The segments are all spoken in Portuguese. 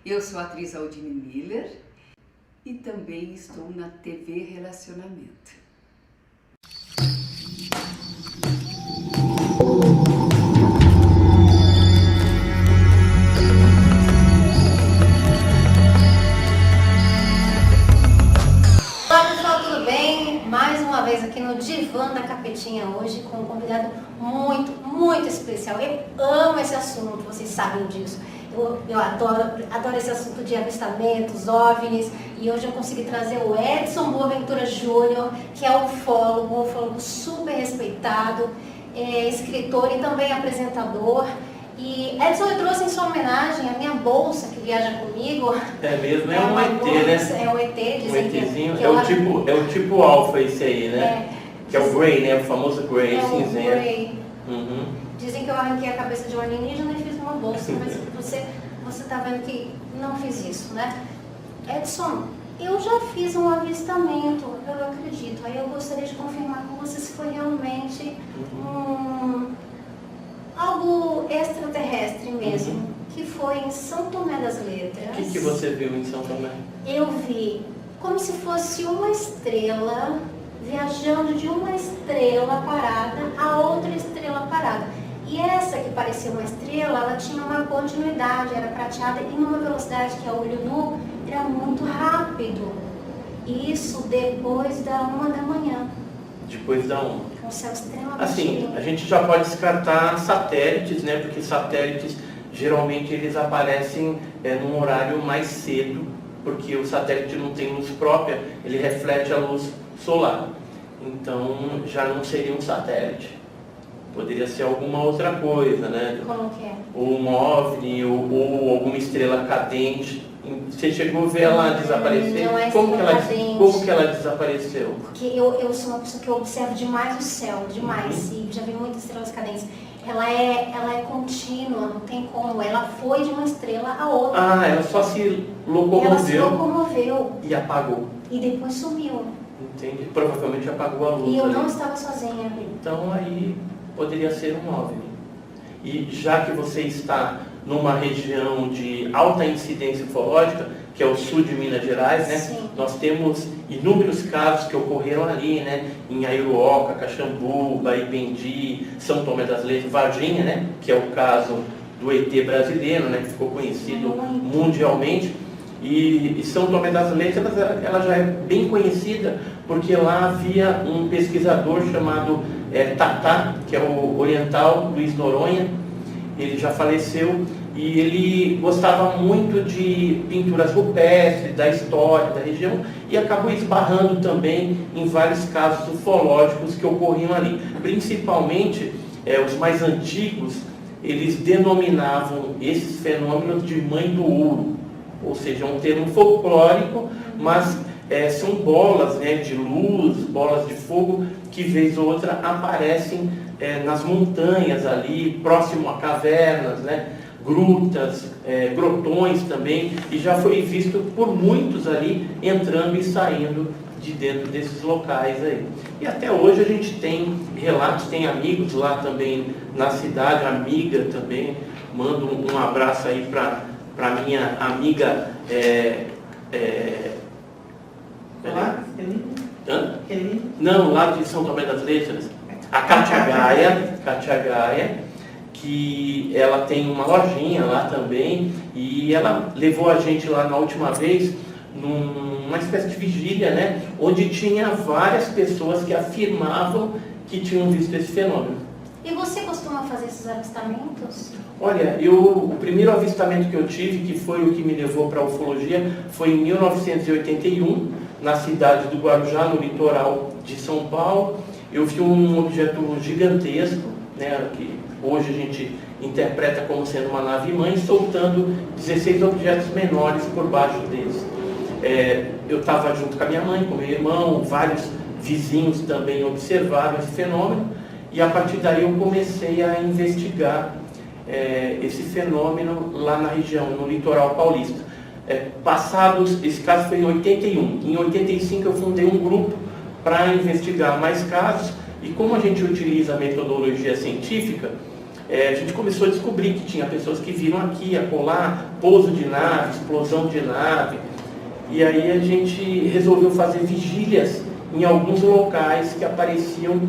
Eu sou a atriz Aldine Miller e também estou na TV Relacionamento. Olá pessoal, tudo bem? Mais uma vez aqui no Divã da Capetinha hoje com um convidado muito especial. Eu amo esse assunto, vocês sabem disso. Eu adoro esse assunto de avistamentos, OVNIs, e hoje eu consegui trazer o Edson Boaventura Júnior, que é ufólogo super respeitado, escritor e também apresentador. E Edson, eu trouxe em sua homenagem a minha bolsa que viaja comigo. É mesmo, é um ET, né? É um ET, dizem um ETzinho, que é o tipo alfa esse aí, né? Que é o Grey, né? O famoso Grey, é cinzento. O Grey. Uhum. Dizem que eu arranquei a cabeça de um alienígena e fiz uma bolsa, mas você tá vendo que não fiz isso, né? Edson, eu já fiz um avistamento, eu acredito. Aí eu gostaria de confirmar com você se foi realmente algo extraterrestre mesmo, que foi em São Tomé das Letras. O que você viu em São Tomé? Eu vi como se fosse uma estrela viajando de uma estrela parada a outra estrela parada. E essa que parecia uma estrela, ela tinha uma continuidade, era prateada e numa velocidade que a olho nu era muito rápido. Isso depois da 1 da manhã. Depois da 1. Com o céu extremamente Assim, limpo. a gente já pode descartar satélites, né? Porque satélites, geralmente, eles aparecem num horário mais cedo, porque o satélite não tem luz própria, ele reflete a luz solar. Então, já não seria um satélite. Poderia ser alguma outra coisa, né? Como que é? Ou um OVNI, ou alguma estrela cadente. Você chegou a ver ela desaparecer? Não é Como que ela cadente. desapareceu? Porque eu sou uma pessoa que observo demais o céu, demais, e já vi muitas estrelas cadentes. Ela é contínua, não tem como. Ela foi de uma estrela a outra. Ah, ela só se locomoveu. Ela se locomoveu E apagou. e depois sumiu. Entende? Provavelmente apagou a luz. E eu ali. não estava sozinha. Então aí poderia ser um OVNI. E já que você está numa região de alta incidência ufológica, que é o sul de Minas Gerais, né? Sim. Nós temos inúmeros casos que ocorreram ali, né? Em Aiuruoca, Caxambuba, Ipendi, São Tomé das Letras, Varginha, né? Que é o caso do ET brasileiro, né? Que ficou conhecido mundialmente. E São Tomé das Letras, ela já é bem conhecida, porque lá havia um pesquisador chamado Tatá, que é o oriental Luiz Noronha. Ele já faleceu e ele gostava muito de pinturas rupestres, da história da região, e acabou esbarrando também em vários casos ufológicos que ocorriam ali. Principalmente, os mais antigos, eles denominavam esses fenômenos de Mãe do Ouro, ou seja, é um termo folclórico, mas são bolas, né, de luz, bolas de fogo, que vez ou outra aparecem nas montanhas ali, próximo a cavernas, né, grutas, grotões também, e já foi visto por muitos ali entrando e saindo de dentro desses locais aí. E até hoje a gente tem relatos, tem amigos lá também na cidade, amiga também. Mando um abraço aí para minha amiga não, lá de São Tomé das Letras, a Kátia Gaia, que ela tem uma lojinha lá também, e ela levou a gente lá na última vez numa espécie de vigília, né, onde tinha várias pessoas que afirmavam que tinham visto esse fenômeno. E você costuma fazer esses avistamentos? Olha, o primeiro avistamento que eu tive, que foi o que me levou para a ufologia, foi em 1981, na cidade do Guarujá, no litoral de São Paulo. Eu vi um objeto gigantesco, né, que hoje a gente interpreta como sendo uma nave-mãe, soltando 16 objetos menores por baixo deles. Eu estava junto com a minha mãe, com meu irmão, vários vizinhos também observaram esse fenômeno, e a partir daí eu comecei a investigar esse fenômeno lá na região, no litoral paulista. Esse caso foi em 81. Em 85 eu fundei um grupo para investigar mais casos, e como a gente utiliza a metodologia científica, a gente começou a descobrir que tinha pessoas que viram aqui, acolá, pouso de nave, explosão de nave. E aí a gente resolveu fazer vigílias em alguns locais que apareciam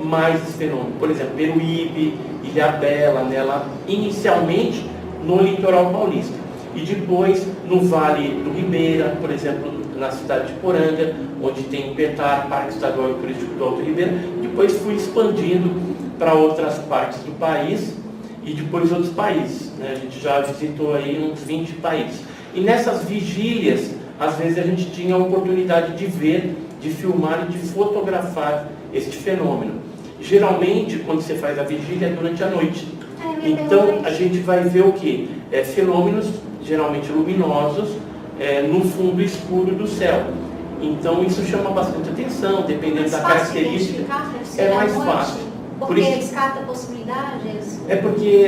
mais esse fenômeno. Por exemplo, Peruíbe, Ilhabela, inicialmente no litoral paulista. E depois no Vale do Ribeira, por exemplo, na cidade de Poranga, onde tem o PETAR, Parque Estadual e Turístico do Alto Ribeira. Depois fui expandindo para outras partes do país e depois outros países, né? A gente já visitou aí uns 20 países. E nessas vigílias, às vezes a gente tinha a oportunidade de ver, de filmar e de fotografar este fenômeno. Geralmente, quando você faz a vigília, é durante a noite. Então, a gente vai ver o quê? Fenômenos, geralmente luminosos, no fundo escuro do céu. Então, isso chama bastante atenção, dependendo da característica. É mais fácil. Porque descarta possibilidades? É porque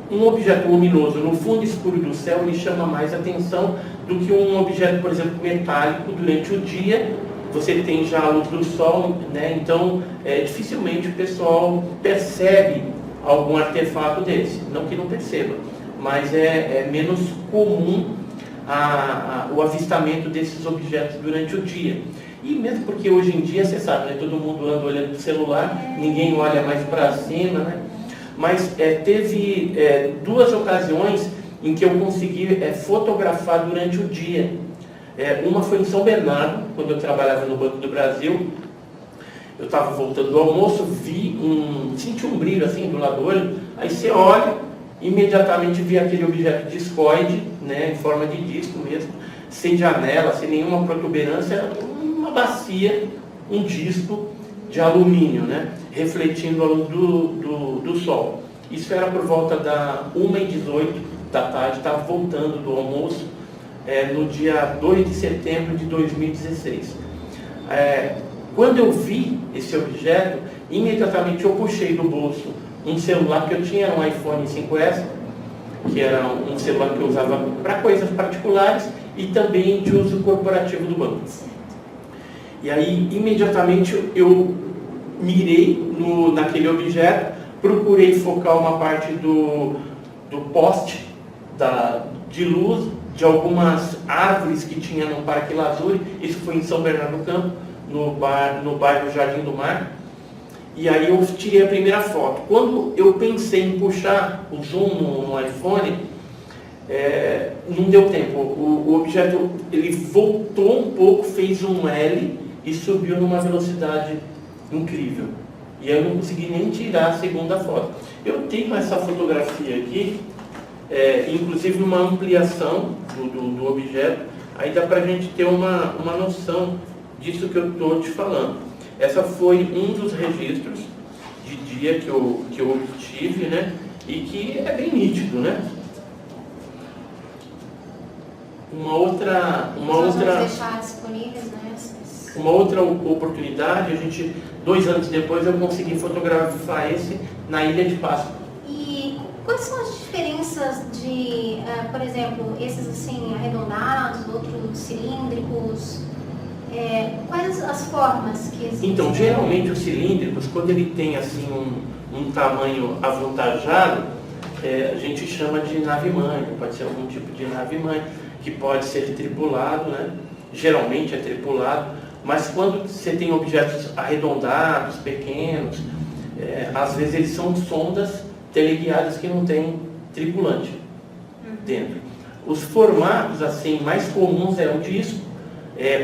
um objeto luminoso no fundo escuro do céu ele chama mais atenção do que um objeto, por exemplo, metálico durante o dia. Você tem já a luz do sol, né? Então dificilmente o pessoal percebe algum artefato desse. Não que não perceba, mas é menos comum o avistamento desses objetos durante o dia. E mesmo porque hoje em dia, você sabe, né, todo mundo anda olhando para o celular, ninguém olha mais para cima, né? Mas teve 2 ocasiões em que eu consegui fotografar durante o dia. Uma foi em São Bernardo, quando eu trabalhava no Banco do Brasil. Eu estava voltando do almoço, senti um brilho assim do lado do olho, aí você olha, imediatamente vi aquele objeto discoide, né, em forma de disco mesmo, sem janela, sem nenhuma protuberância, uma bacia, um disco de alumínio, né, refletindo a luz do sol. Isso era por volta da 1h18 da tarde, estava voltando do almoço, no dia 2 de setembro de 2016. Quando eu vi esse objeto, imediatamente eu puxei do bolso um celular que eu tinha, um iPhone 5S, que era um celular que eu usava para coisas particulares e também de uso corporativo do banco. E aí, imediatamente, eu mirei naquele objeto, procurei focar uma parte do poste de luz de algumas árvores que tinha no Parque Lazuri. Isso foi em São Bernardo do Campo, no bairro Jardim do Mar. E aí eu tirei a primeira foto. Quando eu pensei em puxar o zoom no iPhone, não deu tempo. O objeto ele voltou um pouco, fez um L e subiu numa velocidade incrível. E eu não consegui nem tirar a segunda foto. Eu tenho essa fotografia aqui, inclusive uma ampliação do objeto. Aí dá para a gente ter uma noção disso que eu estou te falando. Essa foi um dos registros de dia que eu obtive, né? E que é bem nítido, né? Uma outra deixar disponíveis, né? Uma outra oportunidade, 2 anos depois eu consegui fotografar esse na Ilha de Páscoa. E quais são as diferenças de, por exemplo, esses assim arredondados, outros cilíndricos? Quais as formas que existem? Então, geralmente os cilíndricos, quando ele tem assim um tamanho avantajado, a gente chama de nave-mãe, pode ser algum tipo de nave-mãe, que pode ser tripulado, né? Geralmente é tripulado, mas quando você tem objetos arredondados, pequenos, às vezes eles são sondas teleguiadas que não tem tripulante dentro. Os formatos assim mais comuns é o disco,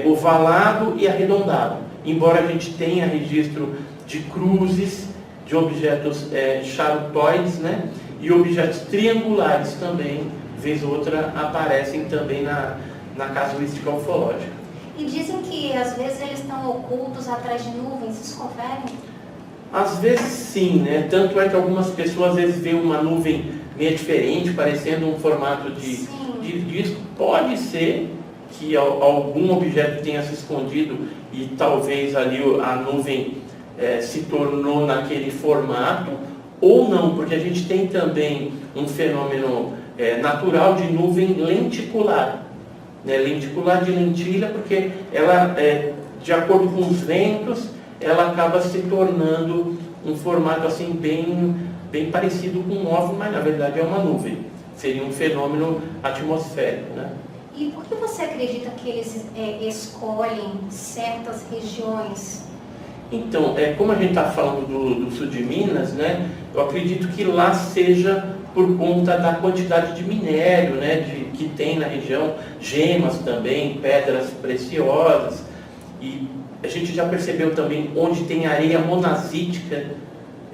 ovalado e arredondado, embora a gente tenha registro de cruzes, de objetos charutoides, né? E objetos triangulares também, vez ou outra, aparecem também na casuística ufológica. E dizem que às vezes eles estão ocultos atrás de nuvens, vocês conferem? Às vezes sim, né? Tanto é que algumas pessoas às vezes veem uma nuvem meio diferente, parecendo um formato de disco. Pode ser que algum objeto tenha se escondido e talvez ali a nuvem se tornou naquele formato, ou não, porque a gente tem também um fenômeno natural de nuvem lenticular, né? Lenticular de lentilha, porque ela, de acordo com os ventos, ela acaba se tornando um formato assim bem bem parecido com um OVNI, mas na verdade é uma nuvem. Seria um fenômeno atmosférico, né? E por que você acredita que eles escolhem certas regiões? Então, como a gente está falando do sul de Minas, né, eu acredito que lá seja por conta da quantidade de minério, né, que tem na região, gemas também, pedras preciosas. E a gente já percebeu também onde tem areia monazítica,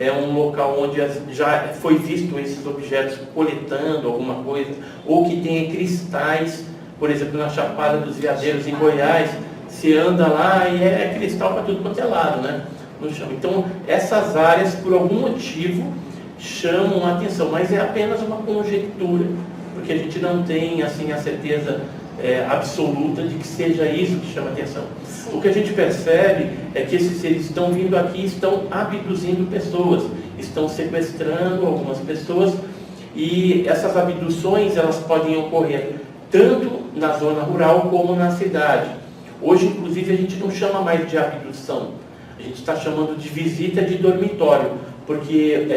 é um local onde já foi visto esses objetos coletando alguma coisa, ou que tem cristais, por exemplo, na Chapada dos Veadeiros, em Goiás, se anda lá e é cristal para tudo quanto é lado, né, no chão. Então, essas áreas, por algum motivo, chamam a atenção, mas é apenas uma conjectura, porque a gente não tem assim a certeza absoluta de que seja isso que chama a atenção. Sim. O que a gente percebe é que esses seres estão vindo aqui, estão abduzindo pessoas, estão sequestrando algumas pessoas, e essas abduções elas podem ocorrer tanto na zona rural como na cidade. Hoje, inclusive, a gente não chama mais de abdução, a gente está chamando de visita de dormitório, porque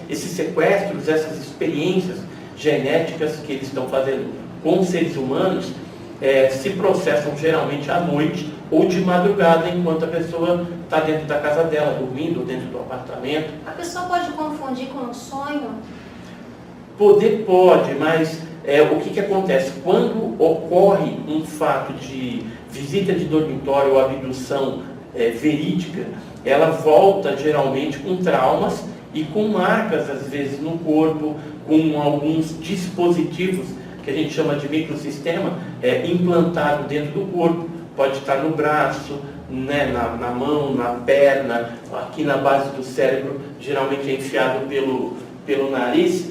esses sequestros, essas experiências genéticas que eles estão fazendo com seres humanos, se processam geralmente à noite ou de madrugada, enquanto a pessoa está dentro da casa dela, dormindo, dentro do apartamento. A pessoa pode confundir com um sonho? Poder pode, mas o que acontece? Quando ocorre um fato de visita de dormitório ou abdução verídica, ela volta geralmente com traumas e com marcas, às vezes, no corpo, com alguns dispositivos que a gente chama de microsistema, implantado dentro do corpo. Pode estar no braço, né, na mão, na perna, aqui na base do cérebro, geralmente é enfiado pelo nariz.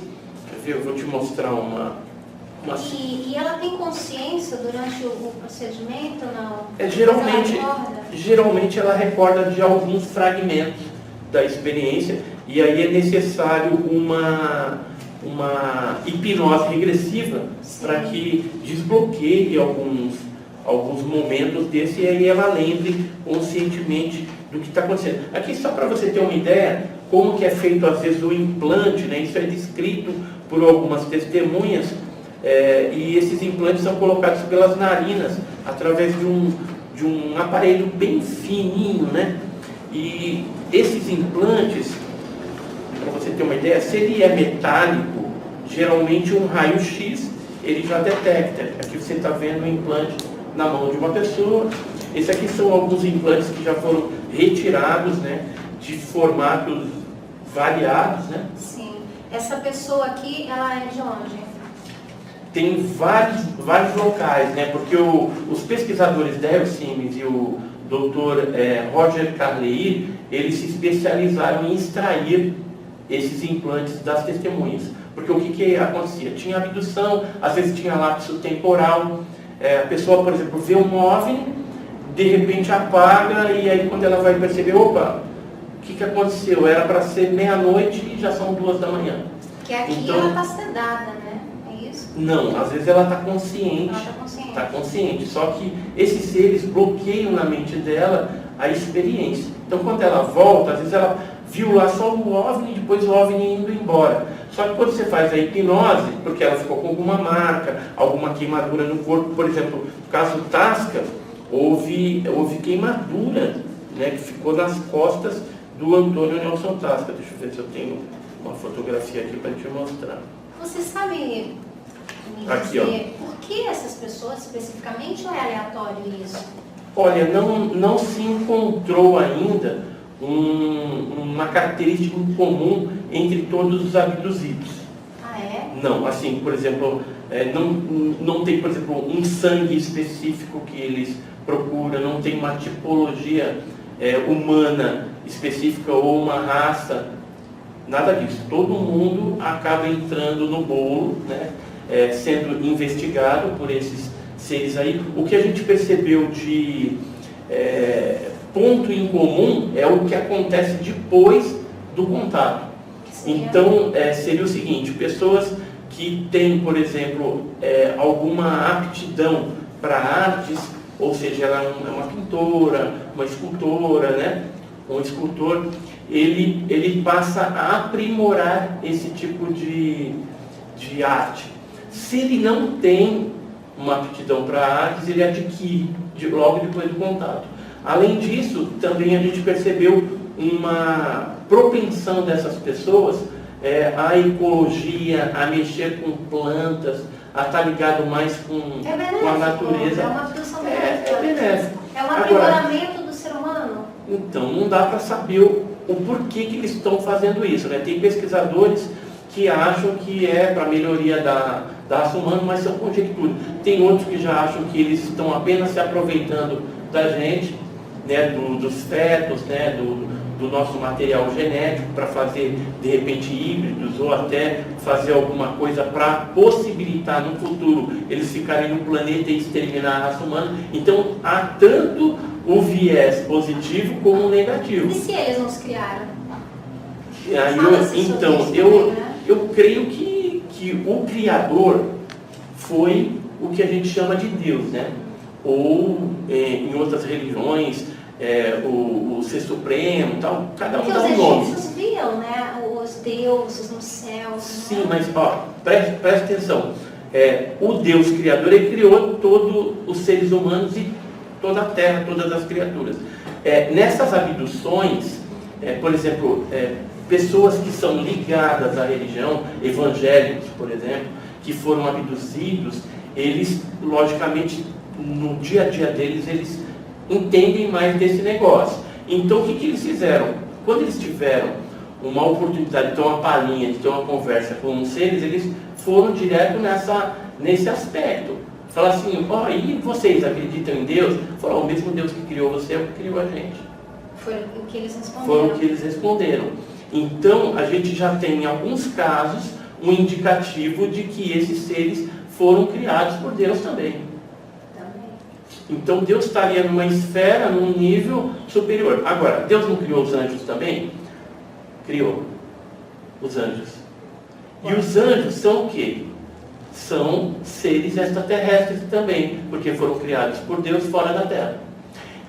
Quer ver? Eu vou te mostrar uma... E ela tem consciência durante o procedimento, não? Geralmente ela recorda de alguns fragmentos da experiência, e aí é necessário uma hipnose regressiva para que desbloqueie alguns momentos desse, e aí ela lembre conscientemente do que está acontecendo. Aqui só para você ter uma ideia como que é feito às vezes o implante, né? Isso é descrito por algumas testemunhas, e esses implantes são colocados pelas narinas através de um aparelho bem fininho, né? E esses implantes, para você ter uma ideia, se ele é metálico, geralmente um raio-x ele já detecta. Aqui você está vendo um implante na mão de uma pessoa. Esses aqui são alguns implantes que já foram retirados, né, de formatos variados, né? Sim. Essa pessoa aqui, ela é de onde? Tem vários locais, né? Porque os pesquisadores da Elsimes e o Dr. Roger Carleir, eles se especializaram em extrair esses implantes das testemunhas. Porque o que acontecia? Tinha abdução, às vezes tinha lapso temporal, a pessoa, por exemplo, vê um OVNI, de repente apaga, e aí quando ela vai perceber, opa, o que aconteceu? Era para ser meia-noite e já são 2 da manhã. Que aqui então, ela está sedada, né? É isso? Não, às vezes ela está consciente. Ela está consciente. Está consciente, só que esses seres bloqueiam na mente dela a experiência. Então quando ela volta, às vezes ela viu lá só o OVNI e depois o OVNI indo embora. Só que quando você faz a hipnose, porque ela ficou com alguma marca, alguma queimadura no corpo, por exemplo, no caso do Tasca, houve queimadura, né, que ficou nas costas do Antônio Nelson Tasca. Deixa eu ver se eu tenho uma fotografia aqui para te mostrar. Você sabe me Aqui, dizer por que essas pessoas especificamente, ou é aleatório isso? Olha, não se encontrou ainda uma característica comum entre todos os abduzidos. Ah, é? Não, assim, por exemplo, não tem, por exemplo, um sangue específico que eles procuram, não tem uma tipologia humana específica ou uma raça, nada disso. Todo mundo acaba entrando no bolo, né, sendo investigado por esses seres aí. O que a gente percebeu de ponto em comum é o que acontece depois do contato. Então, seria o seguinte: pessoas que têm, por exemplo, alguma aptidão para artes, ou seja, ela é uma pintora, uma escultora, né? Um escultor, ele passa a aprimorar esse tipo de arte. Se ele não tem uma aptidão para artes, ele adquire logo depois do contato. Além disso, também a gente percebeu uma propensão dessas pessoas à ecologia, a mexer com plantas, a estar ligado mais com a natureza. É uma função benéfica. É benéfico. É um aprimoramento do ser humano. Então, não dá para saber o porquê que eles estão fazendo isso, né? Tem pesquisadores que acham que é para melhoria da raça humana, mas são conjecturas. Tem outros que já acham que eles estão apenas se aproveitando da gente, né, dos fetos, né, do nosso material genético para fazer, de repente, híbridos ou até fazer alguma coisa para possibilitar no futuro eles ficarem no planeta e exterminar a raça humana. Então, há tanto o viés positivo como o negativo. E se eles nos criaram? Eu creio que o Criador foi o que a gente chama de Deus, né? Ou em outras religiões, o Ser Supremo, tal, cada um dá um nome. Os egípcios viam, né, os deuses nos céus. Sim, né? mas preste atenção. O Deus Criador, ele criou todos os seres humanos e toda a terra, todas as criaturas. Nessas abduções, por exemplo, pessoas que são ligadas à religião, evangélicos, por exemplo, que foram abduzidos, eles, logicamente, no dia a dia deles, eles entendem mais desse negócio. Então, o que eles fizeram? Quando eles tiveram uma oportunidade de ter uma palhinha, de ter uma conversa com os seres, eles foram direto nesse aspecto. Falaram assim, e vocês acreditam em Deus? Falaram, o mesmo Deus que criou você é o que criou a gente. Foi o que eles responderam. Foi o que eles responderam. Então, a gente já tem, em alguns casos, um indicativo de que esses seres foram criados por Deus também. Então, Deus estaria numa esfera, num nível superior. Agora, Deus não criou os anjos também? Criou os anjos. E os anjos são o quê? São seres extraterrestres também, porque foram criados por Deus fora da Terra.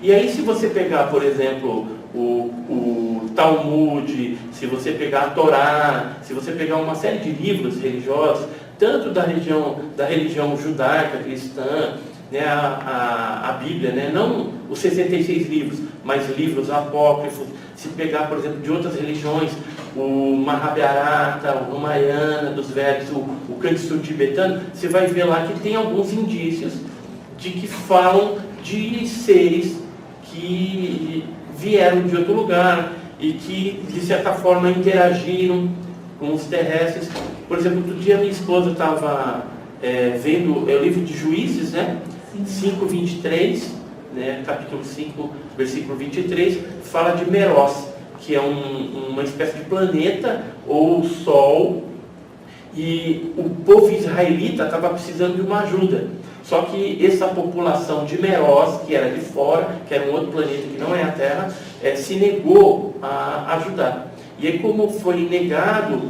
E aí, se você pegar, por exemplo, o Talmud, se você pegar a Torá, se você pegar uma série de livros religiosos, tanto da religião judaica, cristã, né, a Bíblia, né, não os 66 livros, mas livros apócrifos, se pegar, por exemplo, de outras religiões, o Mahabharata, o Ramayana, dos Vedas, o Kantsur tibetano, você vai ver lá que tem alguns indícios de que falam de seres que vieram de outro lugar e que, de certa forma, interagiram com os terrestres. Por exemplo, outro dia minha esposa estava vendo o livro de Juízes, né? 5:23, né? Capítulo 5, versículo 23, fala de Meroz, que é uma espécie de planeta ou sol, e o povo israelita estava precisando de uma ajuda. Só que essa população de Meroz, que era de fora, que era um outro planeta que não é a Terra, se negou a ajudar. E aí, como foi negado,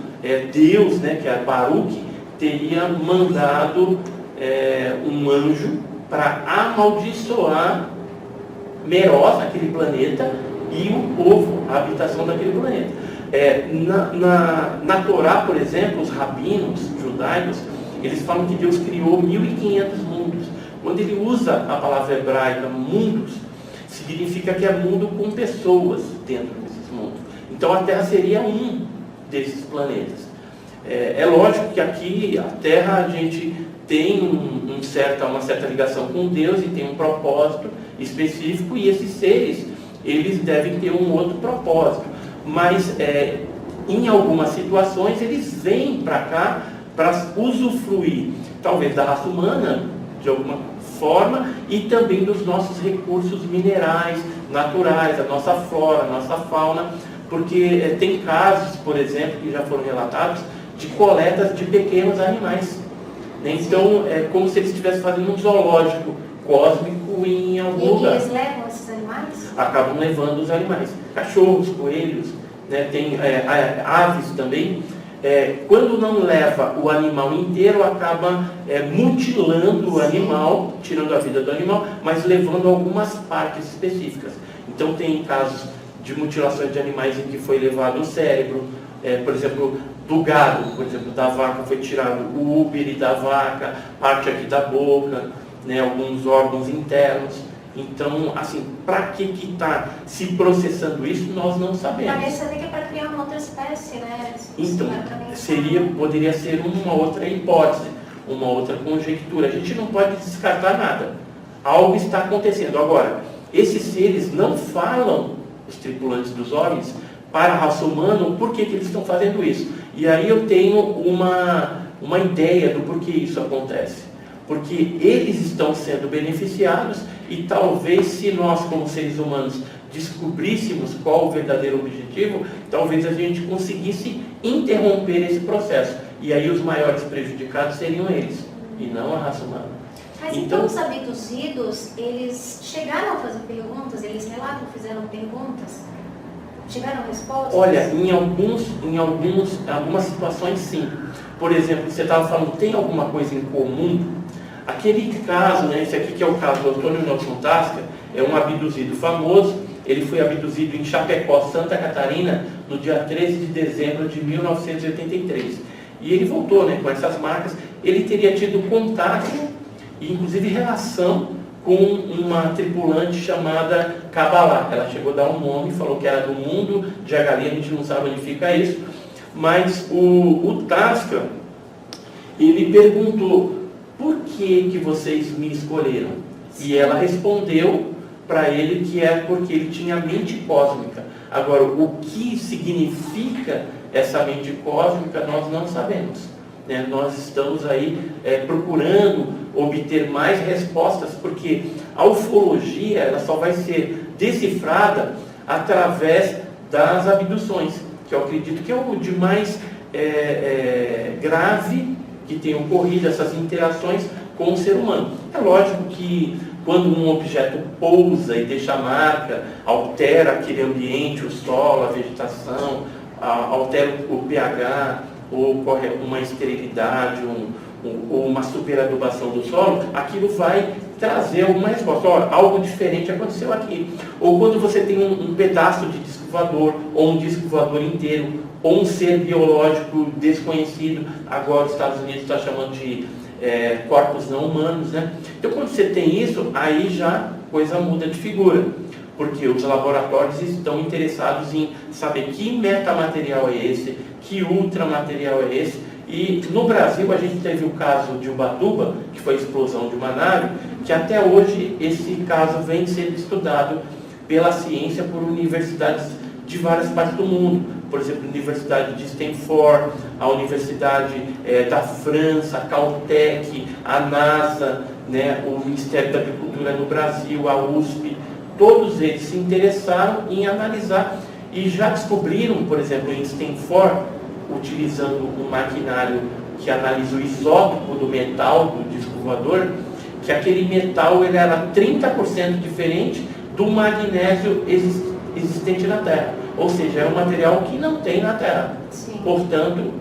Deus, né, que é Baruch, teria mandado um anjo para amaldiçoar Meroz, aquele planeta, e o povo, a habitação daquele planeta. Na Torá, por exemplo, os rabinos judaicos, eles falam que Deus criou 1.500 mundos. Quando ele usa a palavra hebraica mundos, significa que é mundo com pessoas dentro desses mundos. Então a Terra seria um desses planetas. É lógico que aqui a Terra a gente tem uma certa ligação com Deus e tem um propósito específico, e esses seres, eles devem ter um outro propósito. Mas em algumas situações eles vêm para cá para usufruir, talvez, da raça humana, de alguma forma, e também dos nossos recursos minerais, naturais, a nossa flora, a nossa fauna, porque tem casos, por exemplo, que já foram relatados, de coletas de pequenos animais. Né? Então, é como se eles estivessem fazendo um zoológico cósmico em algum lugar. E eles levam esses animais? Acabam levando os animais. Cachorros, coelhos, né? Tem aves também. Quando não leva o animal inteiro, acaba mutilando o animal, tirando a vida do animal, mas levando algumas partes específicas. Então tem casos de mutilações de animais em que foi levado o cérebro, por exemplo, do gado, por exemplo, da vaca foi tirado o úbere da vaca, parte aqui da boca, né, alguns órgãos internos. Então, assim, para que está se processando isso, nós não sabemos. Parece até que é para criar uma outra espécie, né? Então, poderia ser uma outra hipótese, uma outra conjectura. A gente não pode descartar nada. Algo está acontecendo. Agora, esses seres não falam, os tripulantes dos OVNIs, para a raça humana, o porquê que eles estão fazendo isso. E aí eu tenho uma ideia do porquê isso acontece. Porque eles estão sendo beneficiados e talvez se nós, como seres humanos, descobríssemos qual o verdadeiro objetivo, talvez a gente conseguisse interromper esse processo. E aí os maiores prejudicados seriam eles, e não a raça humana. Mas então os abduzidos, eles chegaram a fazer perguntas, eles relatam, fizeram perguntas? Tiveram respostas? Olha, em algumas situações sim. Por exemplo, você estava falando, tem alguma coisa em comum? Aquele caso, né, esse aqui que é o caso do Antônio Nelson Tasca, é um abduzido famoso. Ele foi abduzido em Chapecó, Santa Catarina, no dia 13 de dezembro de 1983. E ele voltou, né, com essas marcas. Ele teria tido contato e inclusive relação com uma tripulante chamada Kabbalah. Ela chegou a dar um nome, falou que era do mundo de Agalia, a gente não sabe onde fica isso. Mas o Tasca, ele perguntou: por que vocês me escolheram? E ela respondeu para ele que é porque ele tinha mente cósmica. Agora, o que significa essa mente cósmica, nós não sabemos. Né? Nós estamos aí procurando obter mais respostas, porque a ufologia ela só vai ser decifrada através das abduções, que eu acredito que é o de mais grave que tem ocorrido, essas interações com o ser humano. É lógico que quando um objeto pousa e deixa marca, altera aquele ambiente, o solo, a vegetação, altera o pH, ou ocorre uma esterilidade, ou uma superadubação do solo, aquilo vai trazer alguma resposta. Olha, algo diferente aconteceu aqui. Ou quando você tem um pedaço de disco voador, ou um disco voador inteiro, ou um ser biológico desconhecido, agora os Estados Unidos está chamando de corpos não humanos, né? Então quando você tem isso, aí já a coisa muda de figura, porque os laboratórios estão interessados em saber que metamaterial é esse, que ultramaterial é esse. E no Brasil a gente teve o caso de Ubatuba, que foi a explosão de uma nave, que até hoje esse caso vem sendo estudado pela ciência por universidades de várias partes do mundo. Por exemplo, a Universidade de Stanford, a Universidade da França, a Caltech, a NASA, né, o Ministério da Agricultura no Brasil, a USP, todos eles se interessaram em analisar e já descobriram, por exemplo, em Stanford, utilizando um maquinário que analisa o isótopo do metal do disco voador, que aquele metal ele era 30% diferente do magnésio existente na Terra. Ou seja, é um material que não tem na Terra. Sim. Portanto,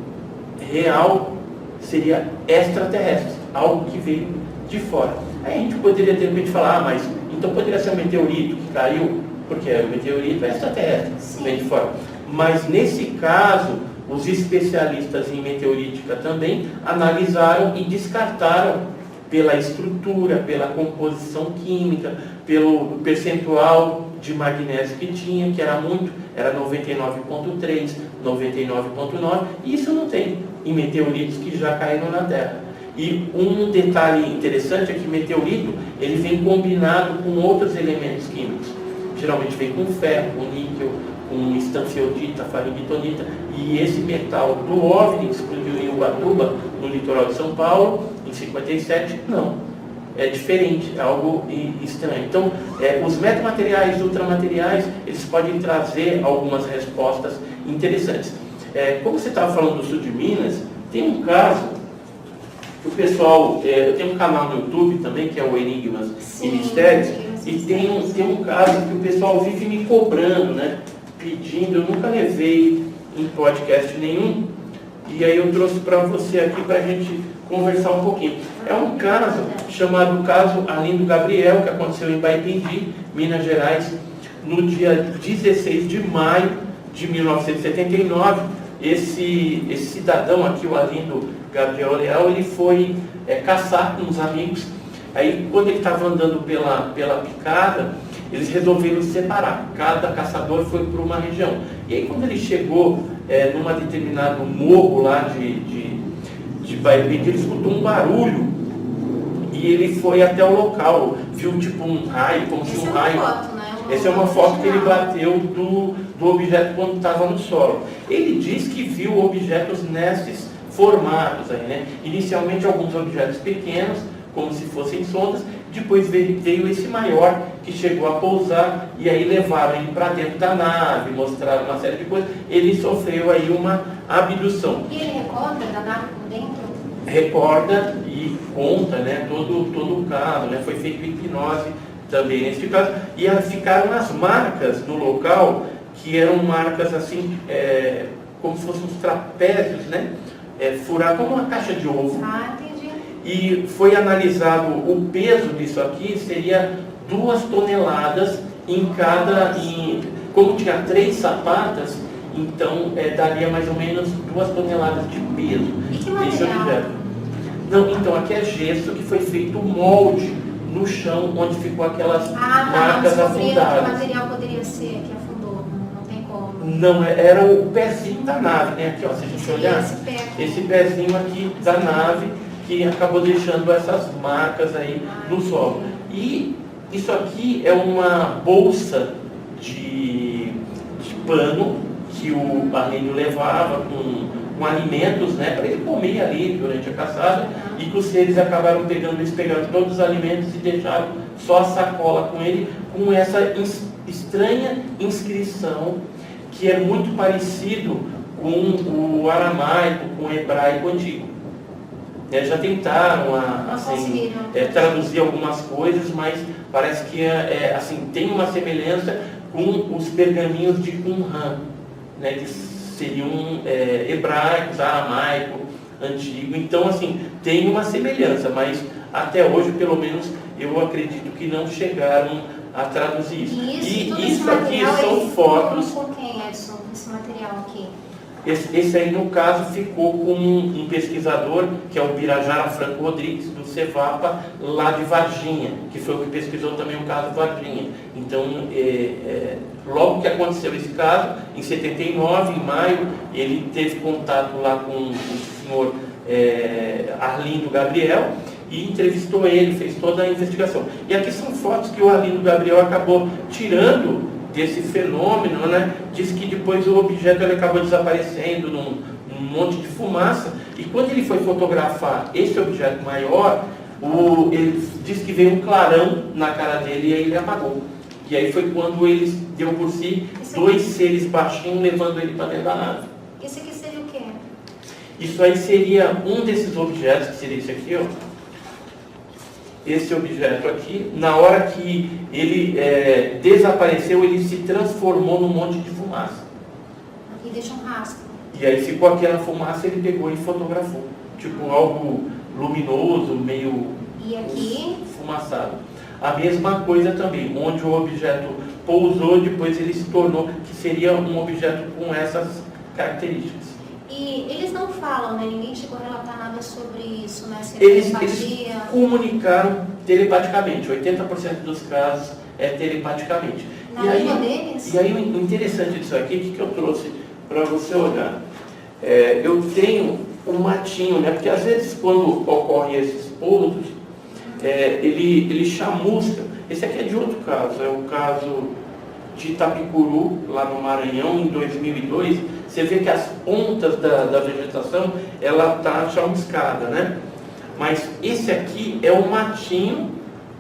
real seria extraterrestre, algo que veio de fora. Aí a gente poderia de repente falar, mas então poderia ser um meteorito que caiu, porque o meteorito é extraterrestre, vem de fora. Mas nesse caso, os especialistas em meteorítica também analisaram e descartaram pela estrutura, pela composição química, pelo percentual de magnésio que tinha, que era muito, era 99,3, 99,9, e isso não tem em meteoritos que já caíram na Terra. E um detalhe interessante é que meteorito, ele vem combinado com outros elementos químicos. Geralmente vem com ferro, com níquel, com estanfiodita, faringitonita, e esse metal do OVNI que explodiu em Ubatuba, no litoral de São Paulo, em 57, não. É diferente, é algo estranho. Então, os metamateriais e ultramateriais, eles podem trazer algumas respostas interessantes. Como você estava falando do sul de Minas, tem um caso que o pessoal, eu tenho um canal no YouTube também, que é o Enigmas e Mistérios, e tem um caso que o pessoal vive me cobrando, né, pedindo, eu nunca levei em podcast nenhum, e aí eu trouxe para você aqui para a gente conversar um pouquinho. É um caso chamado caso Arlindo Gabriel, que aconteceu em Baipendi, Minas Gerais, no dia 16 de maio de 1979, esse cidadão aqui, o Arlindo Gabriel Leal, ele foi caçar com os amigos. Aí, quando ele estava andando pela picada, eles resolveram separar. Cada caçador foi para uma região. E aí, quando ele chegou numa determinado morro lá de Baipendi, ele escutou um barulho e ele foi até o local. Viu tipo um raio, como se um raio... Foto, né? Essa é uma foto que ele bateu do objeto quando estava no solo. Ele diz que viu objetos nesses formatos aí, né? Inicialmente alguns objetos pequenos, como se fossem sondas, depois veio esse maior que chegou a pousar e aí levaram ele para dentro da nave, mostraram uma série de coisas. Ele sofreu aí uma abdução. E ele recorda da nave por dentro? Recorda e conta, né, todo o caso, né? Foi feito hipnose também nesse caso, e ficaram as marcas no local, que eram marcas assim, como se fossem uns trapézios, né? Furados como uma caixa de ovo. Ah, entendi. E foi analisado o peso disso aqui, seria 2 toneladas em cada, como tinha 3 sapatas, então daria mais ou menos 2 toneladas de peso. E que desse material? objeto. Não, então aqui é gesso que foi feito o molde no chão, onde ficou aquelas marcas não afundadas. Que material poderia ser que afundou, não tem como. Não, era o pezinho da nave, né? Aqui, ó, se a gente olhar, esse pezinho aqui da nave que acabou deixando essas marcas aí no solo. E isso aqui é uma bolsa de pano que o Arlindo levava com alimentos, né, para ele comer ali durante a caçada, e que os seres acabaram pegando todos os alimentos e deixaram só a sacola com ele, com essa estranha inscrição que é muito parecido com o aramaico, com o hebraico antigo. Já tentaram assim, traduzir algumas coisas, mas parece que assim, tem uma semelhança com os pergaminhos de Qumran, né, que seriam hebraicos, aramaico, antigo. Então, assim, tem uma semelhança, mas até hoje, pelo menos, eu acredito que não chegaram a traduzir isso. E isso aqui são fotos. Com quem, Edson, esse material aqui? Esse aí, no caso, ficou com um pesquisador, que é o Birajara Franco Rodrigues, do Cevapa, lá de Varginha, que foi o que pesquisou também o caso Varginha. Então, logo que aconteceu esse caso, em 79, em maio, ele teve contato lá com o senhor Arlindo Gabriel e entrevistou ele, fez toda a investigação. E aqui são fotos que o Arlindo Gabriel acabou tirando desse fenômeno, né? Diz que depois o objeto ele acabou desaparecendo num monte de fumaça, e quando ele foi fotografar esse objeto maior, ele diz que veio um clarão na cara dele e aí ele apagou. E aí foi quando ele deu por si 2 seres baixinhos levando ele para dentro da nave. Esse aqui seria o quê? Isso aí seria um desses objetos, que seria esse aqui, ó. Esse objeto aqui, na hora que ele desapareceu, ele se transformou num monte de fumaça. E deixa um rastro. E aí ficou aquela fumaça, ele pegou e fotografou. Tipo algo luminoso, meio e aqui? Fumaçado. A mesma coisa também, onde o objeto pousou, depois ele se tornou, que seria um objeto com essas características. E eles não falam, né? Ninguém chegou a relatar nada sobre isso, né? Se Eles comunicaram telepaticamente. 80% dos casos é telepaticamente. Na língua deles? E aí o interessante disso aqui, o que eu trouxe para você olhar? Eu tenho um matinho, né? Porque às vezes quando ocorrem esses pousos, ele chamusca. Esse aqui é de outro caso, é o caso de Itapicuru, lá no Maranhão, em 2002. Você vê que as pontas da vegetação, ela está chamuscada, né? Mas esse aqui é o matinho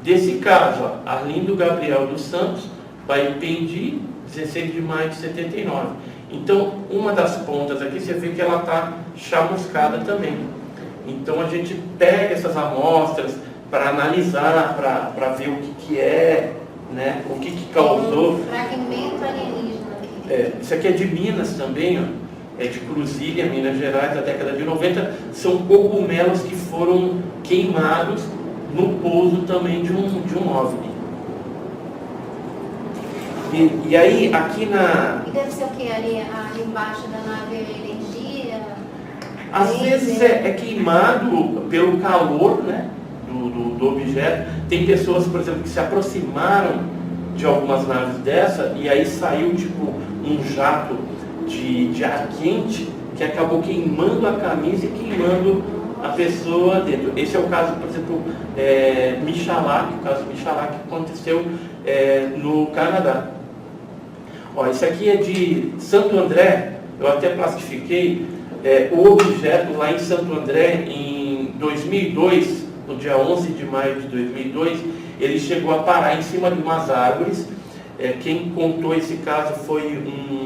desse caso, ó, Arlindo Gabriel dos Santos, Baipendi, 16 de maio de 79. Então, uma das pontas aqui, você vê que ela está chamuscada também. Então, a gente pega essas amostras para analisar, para ver o que é, né? O que causou. Um fragmento alienígena. Isso aqui é de Minas também, ó. É de Cruzília, Minas Gerais, da década de 90. São cogumelos que foram queimados no pouso também de um OVNI. E aí, aqui na... E deve ser o que ali embaixo da nave, energia? Às vezes é queimado pelo calor, né, do objeto. Tem pessoas, por exemplo, que se aproximaram de algumas naves dessa e aí saiu tipo um jato de ar quente que acabou queimando a camisa e queimando a pessoa dentro. Esse é o caso, por exemplo, Michalak, o caso Michalak que aconteceu no Canadá. Ó, esse aqui é de Santo André, eu até plastifiquei o objeto lá em Santo André em 2002, no dia 11 de maio de 2002, ele chegou a parar em cima de umas árvores. Quem contou esse caso foi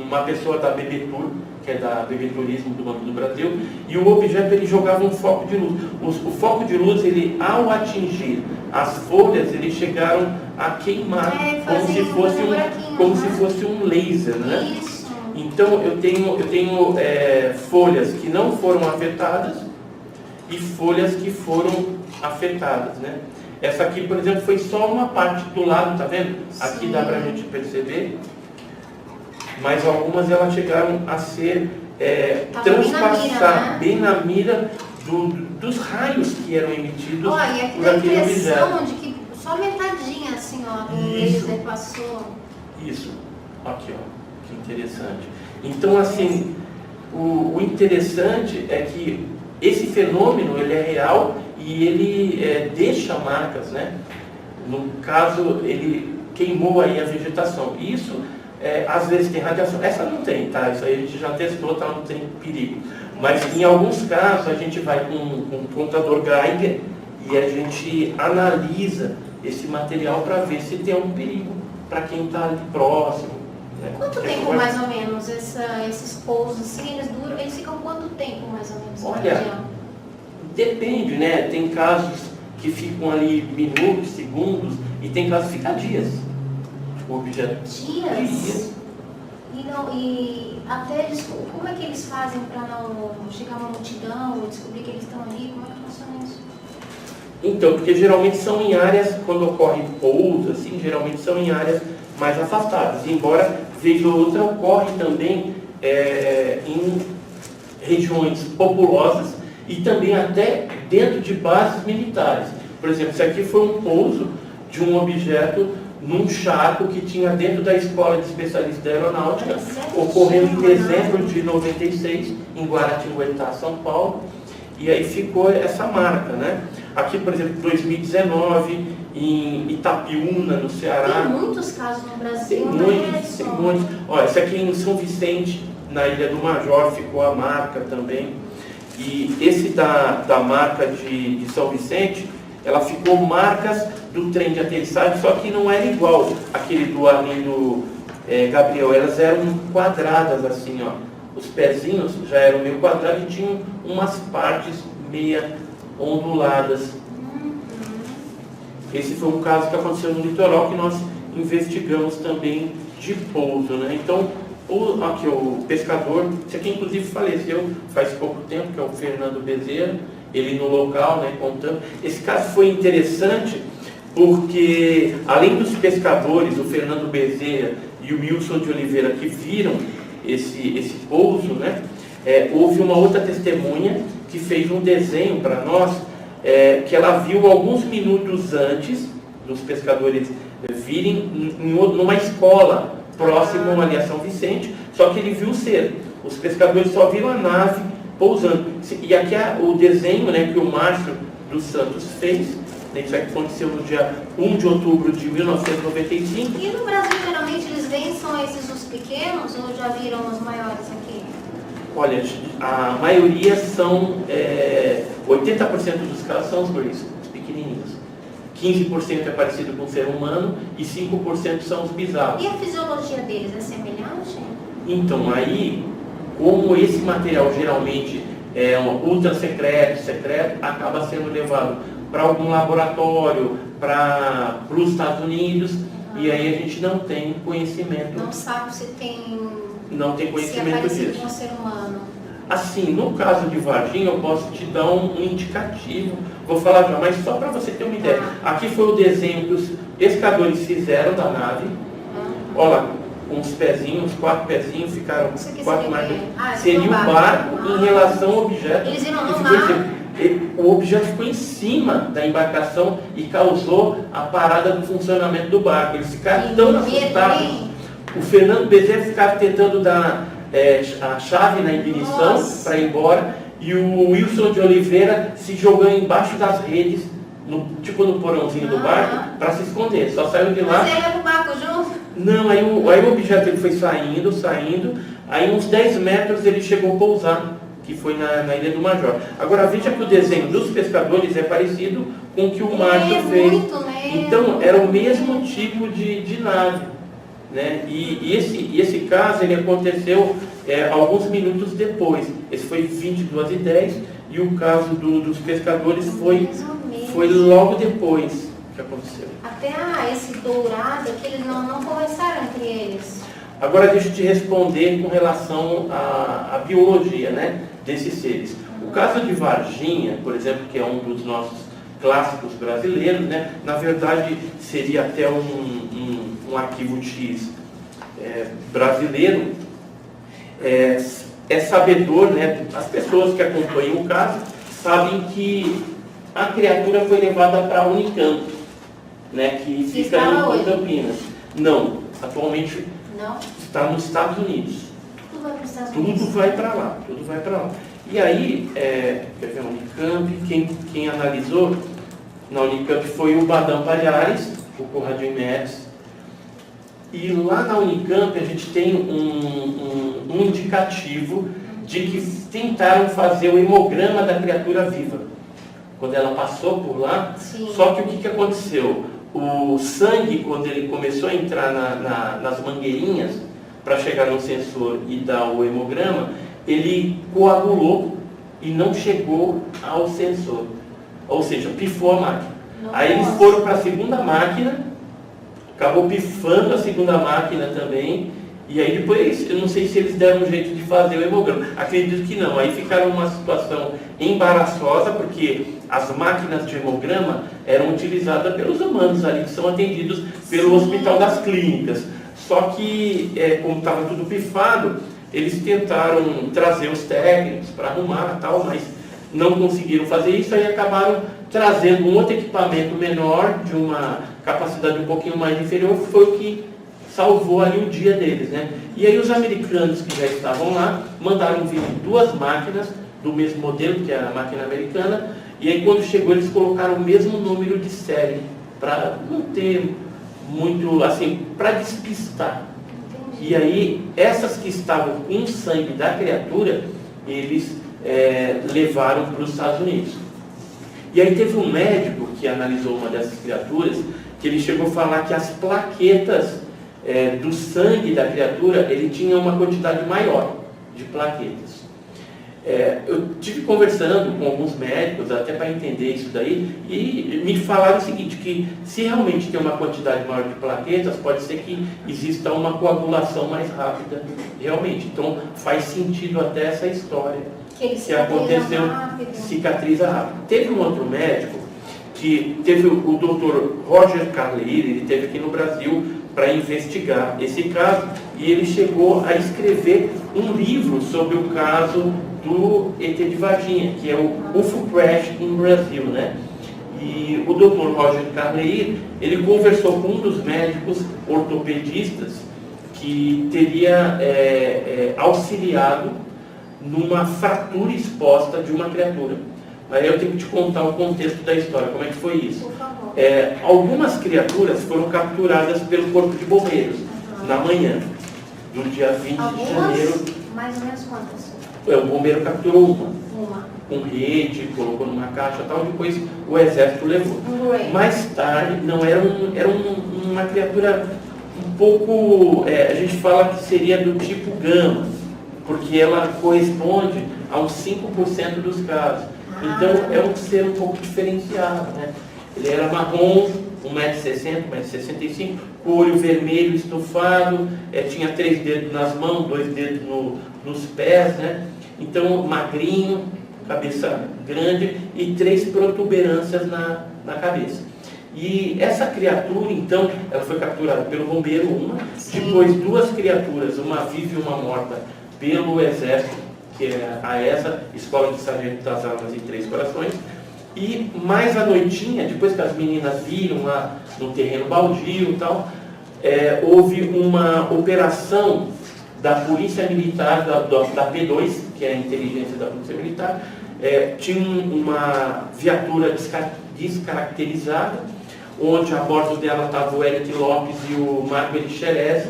uma pessoa da BB Tour, que é da BB Turismo do Banco do Brasil, e o objeto ele jogava um foco de luz. O foco de luz, ele, ao atingir as folhas, eles chegaram a queimar como se fosse um laser, né? Isso. Então eu tenho folhas que não foram afetadas e folhas que foram afetadas, né? Essa aqui, por exemplo, foi só uma parte do lado, tá vendo? Aqui dá pra gente perceber. Mas algumas elas chegaram a ser transpassar bem na mira dos raios que eram emitidos por aquele objeto. Olha, a impressão de que só metadinha assim, ó, do laser passou. Isso. Aqui, ó. Que interessante. Então, assim, o interessante é que esse fenômeno, ele é real e ele deixa marcas, né? No caso, ele queimou aí a vegetação. Isso, às vezes tem radiação. Essa não tem, tá? Isso aí a gente já testou, tá? Não tem perigo. Mas em alguns casos a gente vai com um contador Geiger e a gente analisa esse material para ver se tem algum perigo para quem está ali próximo. Né? Quanto tempo mais ou menos esses pousos assim, eles ficam quanto tempo mais ou menos? Olha, depende, né? Tem casos que ficam ali minutos, segundos, e tem casos que ficam dias. O objeto. Dias? E até como é que eles fazem para não chegar uma multidão ou descobrir que eles estão ali? Como é que funciona isso? Então, porque geralmente são em áreas, quando ocorre pouso, assim, geralmente são em áreas mais afastadas. Embora, vez ou outra, ocorre também em regiões populosas e também até dentro de bases militares. Por exemplo, isso aqui foi um pouso de um objeto num charco que tinha dentro da Escola de Especialistas da Aeronáutica, ocorrendo em dezembro de 96, em Guaratinguetá, São Paulo, e aí ficou essa marca, né? Aqui, por exemplo, 2019, em Itapiúna, no Ceará. Tem muitos casos no Brasil, tem muitos. Olha, esse aqui em São Vicente, na Ilha do Major, ficou a marca também. E esse da marca de São Vicente, ela ficou marcas do trem de aterrissagem, só que não era igual aquele do Arlindo Gabriel. Elas eram quadradas assim, ó. Os pezinhos já eram meio quadrados e tinham umas partes meia onduladas. Esse foi um caso que aconteceu no litoral que nós investigamos também de pouso, né? Então, aqui o pescador, esse aqui inclusive faleceu faz pouco tempo, que é o Fernando Bezerra, ele no local, né, contando. Esse caso foi interessante porque, além dos pescadores, o Fernando Bezerra e o Wilson de Oliveira, que viram esse pouso, né, houve uma outra testemunha que fez um desenho para nós, que ela viu alguns minutos antes dos pescadores virem numa escola próximo ali a São Vicente, só que ele viu cedo. Os pescadores só viram a nave pousando. E aqui é o desenho, né, que o Márcio dos Santos fez. Isso aqui aconteceu no dia 1 de outubro de 1995. E no Brasil, geralmente, eles veem são esses os pequenos ou já viram os maiores aqui? Olha, a maioria são, 80% dos casos são os guris, os pequenininhos. 15% é parecido com o ser humano e 5% são os bizarros. E a fisiologia deles é semelhante? Então, aí, como esse material geralmente é ultra secreto, acaba sendo levado para algum laboratório, para os Estados Unidos, e aí a gente não tem conhecimento. Não sabe se tem... Não tem conhecimento disso. disso. Com o ser humano. Assim, no caso de Varginha, eu posso te dar um indicativo. Vou falar já, mas só para você ter uma ideia. Aqui foi o desenho que os pescadores fizeram da nave. Olha lá, uns pezinhos, 4 pezinhos, ficaram Isso aqui 4 seria marcas. o quê? Ah, Seria o barco em relação ao objeto. Eles viram no que ficou mar. o objeto ficou em cima da embarcação e causou a parada do funcionamento do barco. Eles ficaram tão assustados. O Fernando Bezerra ficava tentando dar a chave na ignição para ir embora, e o Wilson de Oliveira se jogou embaixo das redes, tipo no porãozinho do barco, para se esconder. Só saiu de lá. Você ia pro barco junto? Não, aí o objeto ele foi saindo, aí uns 10 metros ele chegou a pousar, que foi na Ilha do Major. Agora veja que o desenho dos pescadores é parecido com o que o Márcio fez. Muito mesmo. Então era o mesmo tipo de nave. Né? E esse caso ele aconteceu alguns minutos depois. Esse foi 22h10 e o caso dos pescadores foi logo depois que aconteceu. Até esse dourado que eles não conversaram entre eles. Agora deixa eu te responder com relação à biologia, né, desses seres. O caso de Varginha, por exemplo, que é um dos nossos clássicos brasileiros, né, na verdade seria até um arquivo X brasileiro, é sabedor, né, as pessoas que acompanham o caso sabem que a criatura foi levada para a Unicamp, né, que fica em Campinas. Não, atualmente não. Está nos Estados Unidos. Tudo vai para os Estados Unidos. Tudo vai para lá, tudo vai para lá. E aí, quer ver, a Unicamp, quem analisou na Unicamp foi o Badam Palhares, o Conradinho Médici. E lá na Unicamp a gente tem um indicativo de que tentaram fazer o hemograma da criatura viva. Quando ela passou por lá, sim. Só que o que aconteceu? O sangue, quando ele começou a entrar nas mangueirinhas para chegar no sensor e dar o hemograma, ele coagulou e não chegou ao sensor. Ou seja, pifou a máquina. Nossa. Aí eles foram para a segunda máquina, acabou pifando a segunda máquina também, e aí depois, eu não sei se eles deram um jeito de fazer o hemograma. Acredito que não. Aí ficaram numa situação embaraçosa, porque as máquinas de hemograma eram utilizadas pelos humanos ali, que são atendidos pelo Hospital das Clínicas. Só que, como estava tudo pifado, eles tentaram trazer os técnicos para arrumar e tal, mas não conseguiram fazer isso, aí acabaram trazendo um outro equipamento menor, de uma capacidade um pouquinho mais inferior, que foi o que salvou ali o dia deles, né? E aí os americanos que já estavam lá, mandaram vir 2 máquinas do mesmo modelo, que era a máquina americana, e aí quando chegou eles colocaram o mesmo número de série, para não ter muito, assim, para despistar. E aí, essas que estavam com o sangue da criatura, eles levaram para os Estados Unidos. E aí teve um médico que analisou uma dessas criaturas, que ele chegou a falar que as plaquetas do sangue da criatura, ele tinha uma quantidade maior de plaquetas. Eu tive conversando com alguns médicos até para entender isso daí, e me falaram o seguinte, que se realmente tem uma quantidade maior de plaquetas, pode ser que exista uma coagulação mais rápida, realmente. Então faz sentido até essa história que aconteceu, cicatriza rápido. Teve um outro médico, que teve o Dr. Roger Carleir, ele esteve aqui no Brasil para investigar esse caso, e ele chegou a escrever um livro sobre o caso do ET de Varginha, que é o UFO Crash in Brasil, né? E o Dr. Roger Carleir, ele conversou com um dos médicos ortopedistas que teria auxiliado numa fratura exposta de uma criatura. Aí eu tenho que te contar o contexto da história, como é que foi isso. Por favor. Algumas criaturas foram capturadas pelo Corpo de Bombeiros na manhã do dia 20 de janeiro. Mais ou menos quantas? O bombeiro capturou Uma. Com rede, colocou numa caixa e tal, depois o exército levou. Mais tarde, não, era uma criatura um pouco, a gente fala que seria do tipo gama, porque ela corresponde a uns 5% dos casos. Então é um ser um pouco diferenciado, né? Ele era marrom, 1,60m, 1,65m, com o olho vermelho estufado, tinha 3 dedos nas mãos, 2 dedos nos pés, né? Então magrinho, cabeça grande e 3 protuberâncias na cabeça. E essa criatura, então, ela foi capturada pelo bombeiro, uma, Sim. depois 2 criaturas, uma viva e uma morta, pelo Exército, que é a ESA, Escola de Sargento das Armas em Três Corações, e mais à noitinha, depois que as meninas viram lá no terreno baldio e tal, houve uma operação da Polícia Militar, da P2, que é a inteligência da Polícia Militar, tinha uma viatura descaracterizada, onde a bordo dela estava o Eric Lopes e o Marco Elixerez,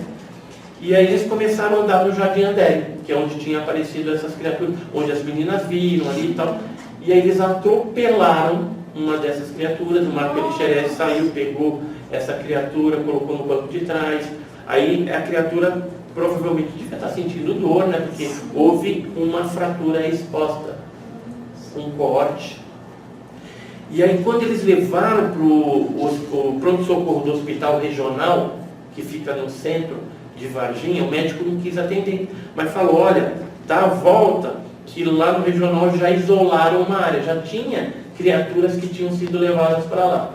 e aí eles começaram a andar no Jardim André, que é onde tinha aparecido essas criaturas, onde as meninas viram ali e tal, e aí eles atropelaram uma dessas criaturas, o Marco Elixerez saiu, pegou essa criatura, colocou no banco de trás, aí a criatura provavelmente devia estar sentindo dor, né, porque houve uma fratura exposta, um corte. E aí quando eles levaram para o pronto-socorro do hospital regional, que fica no centro de Varginha, o médico não quis atender, mas falou, olha, dá a volta, que lá no regional já isolaram uma área, já tinha criaturas que tinham sido levadas para lá.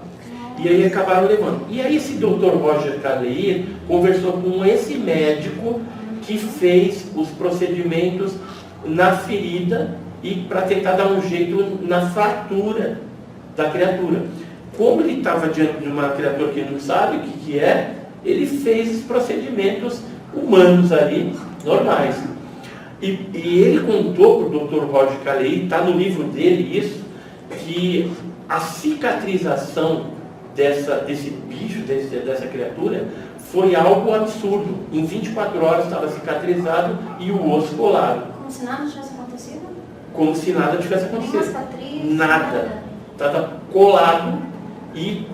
E aí acabaram levando. E aí esse Dr. Roger Caleir conversou com esse médico que fez os procedimentos na ferida e para tentar dar um jeito na fratura da criatura. Como ele estava diante de uma criatura que não sabe o que é, ele fez os procedimentos humanos ali, normais. E ele contou para o Dr. Roger Caleir, está no livro dele isso, que a cicatrização desse bicho, dessa criatura, foi algo absurdo. Em 24 horas estava cicatrizado e o osso colado. Como se nada tivesse acontecido? Como se nada tivesse Nenhuma acontecido. cicatriz, Nada. Estava colado e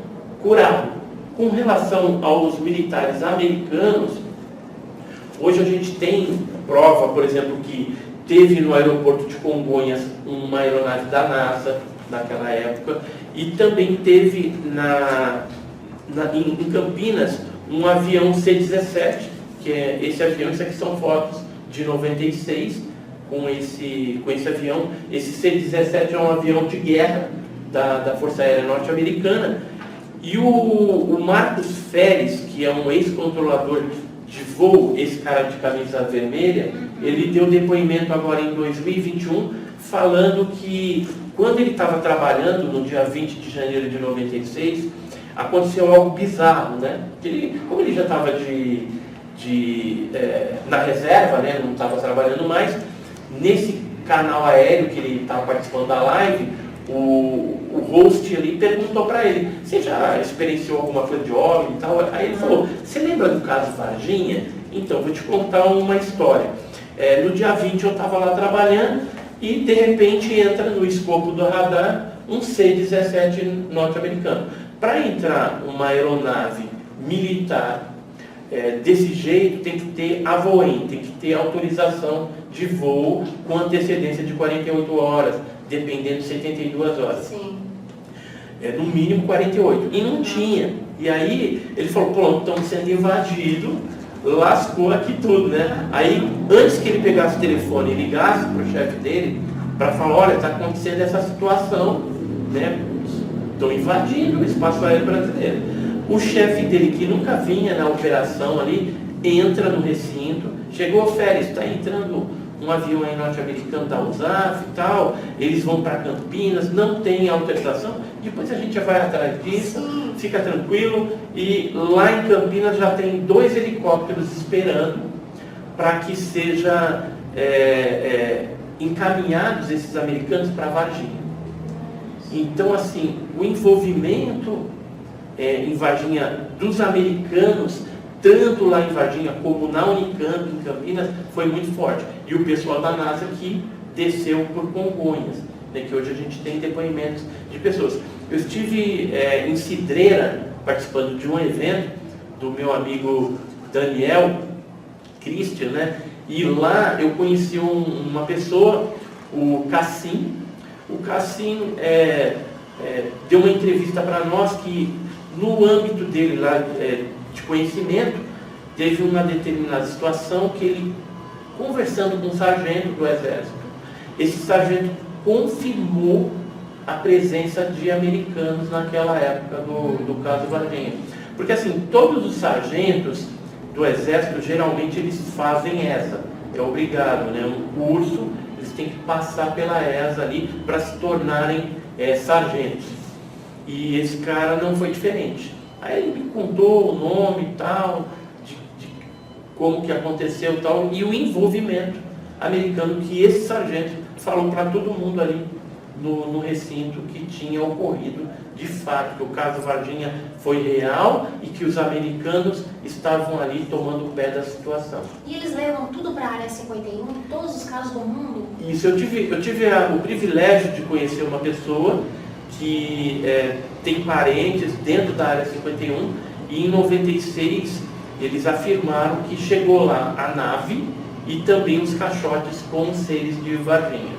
curado. Com relação aos militares americanos, hoje a gente tem prova, por exemplo, que teve no aeroporto de Congonhas uma aeronave da NASA, naquela época, e também teve em Campinas um avião C-17, que é esse avião, isso aqui são fotos de 96 com esse avião. Esse C-17 é um avião de guerra da Força Aérea Norte-Americana, e o Marcos Feres, que é um ex-controlador de voo, esse cara de camisa vermelha, ele deu depoimento agora em 2021, falando que quando ele estava trabalhando no dia 20 de janeiro de 96, aconteceu algo bizarro, né? Como ele já estava na reserva, né? Não estava trabalhando mais, nesse canal aéreo que ele estava participando da live, o host ali perguntou para ele, você já experienciou alguma coisa de OVNI e tal? Aí ele falou, você lembra do caso Varginha? Então, vou te contar uma história. No dia 20 eu estava lá trabalhando e de repente entra no escopo do radar um C-17 norte-americano. Para entrar uma aeronave militar desse jeito, tem que ter AVOEM, tem que ter autorização de voo com antecedência de 48 horas, dependendo de 72 horas. Sim. No mínimo 48. E não tinha. E aí ele falou, pronto, estamos sendo invadidos, lascou aqui tudo, né? Aí, antes que ele pegasse o telefone e ligasse para o chefe dele, para falar, olha, está acontecendo essa situação, né? Estão invadindo o espaço aéreo brasileiro. O chefe dele, que nunca vinha na operação ali, entra no recinto, chegou, Félix, está entrando um avião aí norte-americano da USAF e tal, eles vão para Campinas, não tem autorização, depois a gente já vai atrás disso, fica tranquilo, e lá em Campinas já tem 2 helicópteros esperando para que seja encaminhados esses americanos para Varginha. Então, assim, o envolvimento em Varginha dos americanos, tanto lá em Varginha como na Unicamp, em Campinas, foi muito forte. E o pessoal da NASA que desceu por Congonhas, né, que hoje a gente tem depoimentos de pessoas. Eu estive em Cidreira, participando de um evento do meu amigo Daniel Christian, né, e lá eu conheci uma pessoa, o Cassim. O Cassim deu uma entrevista para nós que, no âmbito dele lá de conhecimento, teve uma determinada situação que ele, conversando com um sargento do Exército, esse sargento confirmou a presença de americanos naquela época do caso Varginha. Porque assim, todos os sargentos do Exército, geralmente eles fazem ESA, é obrigado, né? Um curso, eles têm que passar pela ESA ali para se tornarem sargentos. E esse cara não foi diferente. Aí ele me contou o nome e tal, de como que aconteceu e tal, e o envolvimento americano que esse sargento falou para todo mundo ali no recinto que tinha ocorrido de fato, que o caso Varginha foi real e que os americanos estavam ali tomando o pé da situação. E eles levam tudo para a área 51, todos os casos do mundo? Isso, eu tive o privilégio de conhecer uma pessoa que tem parentes dentro da área 51 e em 96 eles afirmaram que chegou lá a nave e também os caixotes com os seres de Varginha.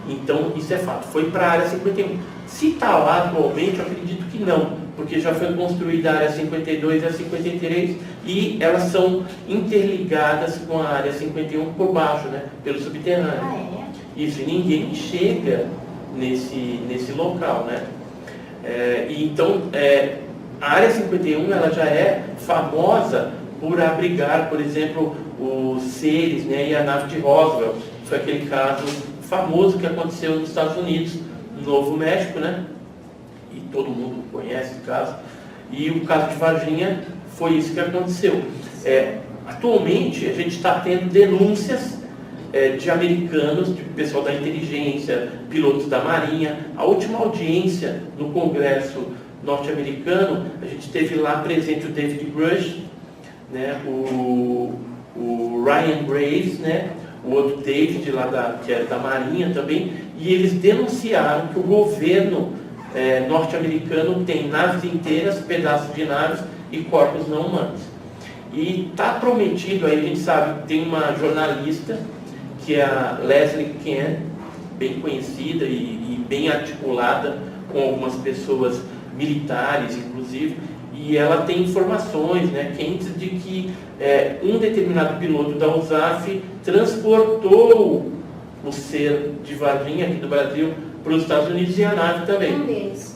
Então, isso é fato. Foi para a área 51. Se está lá atualmente, eu acredito que não, porque já foi construída a área 52 e a 53 e elas são interligadas com a área 51 por baixo, né, pelo subterrâneo. Ah, é? Isso, e ninguém chega nesse local, né? Então, a área 51 ela já é famosa por abrigar, por exemplo, os seres, né, e a nave de Roswell. Foi aquele caso famoso que aconteceu nos Estados Unidos, no Novo México, né? E todo mundo conhece o caso. E o caso de Varginha foi isso que aconteceu. Atualmente, a gente está tendo denúncias de americanos, de pessoal da inteligência, pilotos da Marinha. A última audiência no Congresso norte-americano, a gente teve lá presente o David Grush, né? O Ryan Graves, né? O outro David, lá que era da Marinha também, e eles denunciaram que o governo norte-americano tem naves inteiras, pedaços de naves e corpos não humanos. E está prometido, aí a gente sabe, tem uma jornalista, que é a Leslie Ken, bem conhecida e bem articulada com algumas pessoas militares, inclusive, e ela tem informações, né, quentes de que um determinado piloto da USAF transportou o ser de Varginha aqui do Brasil para os Estados Unidos e a nave também.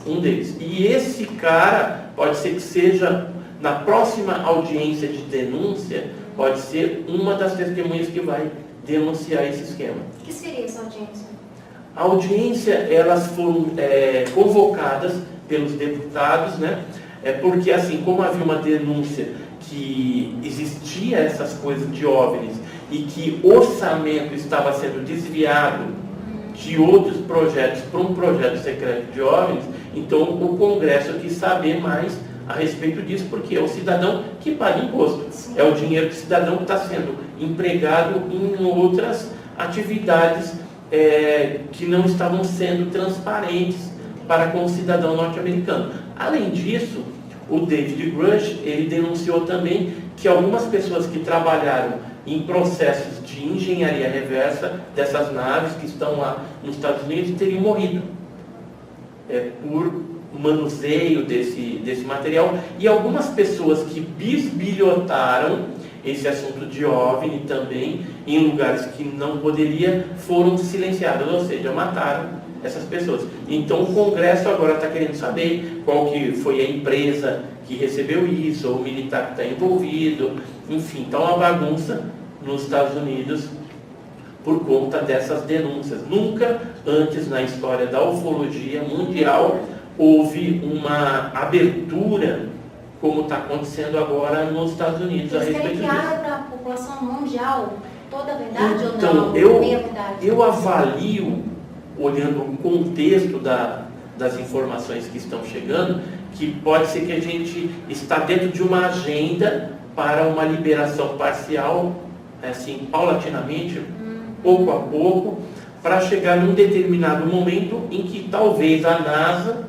Um deles. E esse cara pode ser que seja, na próxima audiência de denúncia, pode ser uma das testemunhas que vai denunciar esse esquema. O que seria essa audiência? A audiência, elas foram convocadas pelos deputados, né? Porque assim, como havia uma denúncia que existia essas coisas de OVNIs e que orçamento estava sendo desviado de outros projetos para um projeto secreto de OVNIs, então o Congresso quis saber mais a respeito disso, porque é o cidadão que paga imposto. Sim. É o dinheiro do cidadão que está sendo empregado em outras atividades que não estavam sendo transparentes para com o cidadão norte-americano. Além disso, o David Grush, ele denunciou também que algumas pessoas que trabalharam em processos de engenharia reversa dessas naves que estão lá nos Estados Unidos teriam morrido por manuseio desse material, e algumas pessoas que bisbilhotaram esse assunto de OVNI também em lugares que não poderia foram silenciadas, ou seja, mataram essas pessoas. Então o Congresso agora está querendo saber qual que foi a empresa que recebeu isso, ou o militar que está envolvido, enfim, está uma bagunça nos Estados Unidos por conta dessas denúncias. Nunca antes na história da ufologia mundial houve uma abertura como está acontecendo agora nos Estados Unidos a respeito disso. Eles querem criar para a população mundial toda a verdade então, ou não? Meia verdade? Eu avalio, olhando o contexto das informações que estão chegando, que pode ser que a gente está dentro de uma agenda para uma liberação parcial, assim, paulatinamente, pouco a pouco, para chegar num determinado momento em que talvez a NASA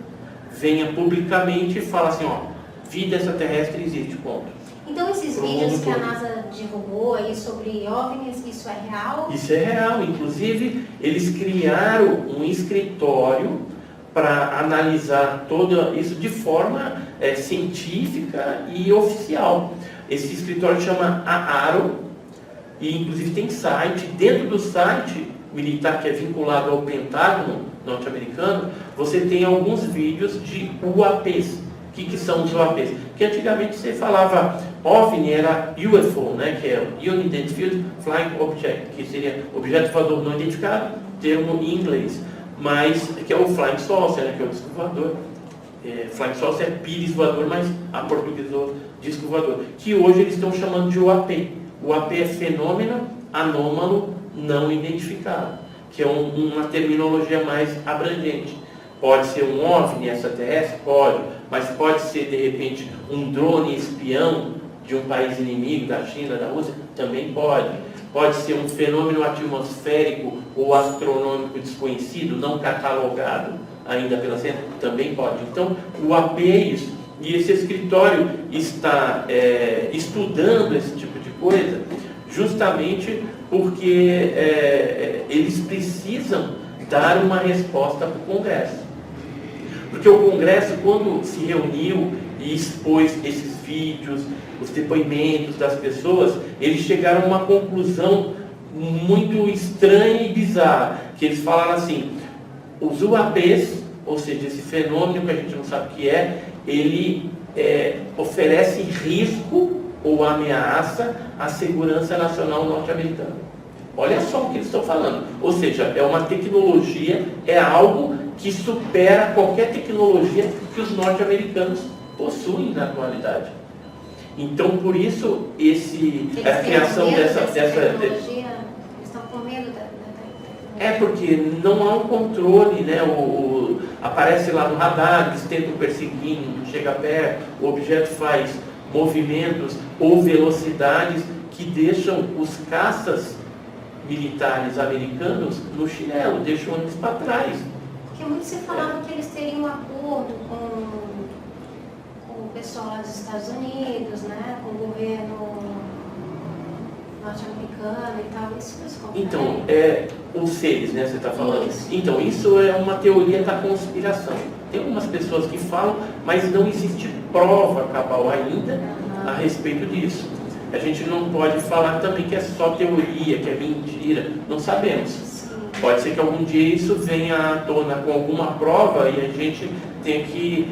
venha publicamente e fale assim, ó, vida extraterrestre existe, ponto. Então esses vídeos que a NASA divulgou aí sobre OVNIs, isso é real? Isso é real. Inclusive, eles criaram um escritório para analisar todo isso de forma científica e oficial. Esse escritório chama AARO e inclusive tem site. Dentro do site militar que é vinculado ao Pentágono norte-americano, você tem alguns vídeos de UAPs. O que são os UAPs? Porque antigamente você falava OVNI, era UFO, né? Que é Unidentified Flying Object, que seria objeto voador não identificado, termo em inglês, mas que é o Flying Saucer, né? Que é o disco voador. Flying Saucer é pires voador, mas aportuguesou disco voador, que hoje eles estão chamando de UAP. UAP é fenômeno anômalo não identificado, que é uma terminologia mais abrangente. Pode ser um OVNI extraterrestre? Pode, mas pode ser de repente um drone espião de um país inimigo, da China, da Rússia? Também pode. Pode ser um fenômeno atmosférico ou astronômico desconhecido, não catalogado ainda pela ciência? Também pode. Então, o AP é isso. E esse escritório está estudando esse tipo de coisa justamente porque eles precisam dar uma resposta para o Congresso. Porque o Congresso, quando se reuniu e expôs esses vídeos, os depoimentos das pessoas, eles chegaram a uma conclusão muito estranha e bizarra, que eles falaram assim: os UAPs, ou seja, esse fenômeno que a gente não sabe o que é, ele oferece risco ou ameaça à segurança nacional norte-americana. Olha só o que eles estão falando. Ou seja, é uma tecnologia, é algo que supera qualquer tecnologia que os norte-americanos possuem na atualidade. Então, por isso, a criação dessa tecnologia, eles estão com medo da tecnologia. Porque não há um controle, né? Aparece lá no radar, eles tentam perseguir, não chega perto, o objeto faz movimentos ou velocidades que deixam os caças militares americanos no chinelo, deixam eles para trás. Porque muito se falava que eles teriam um acordo com o pessoal lá dos Estados Unidos, né, com o governo norte-americano e tal, isso foi Então, os seres, né, você está falando? Isso. Então, isso é uma teoria da conspiração. Tem algumas pessoas que falam, mas não existe prova cabal ainda a respeito disso. A gente não pode falar também que é só teoria, que é mentira, não sabemos. Sim. Pode ser que algum dia isso venha à tona com alguma prova e a gente tenha que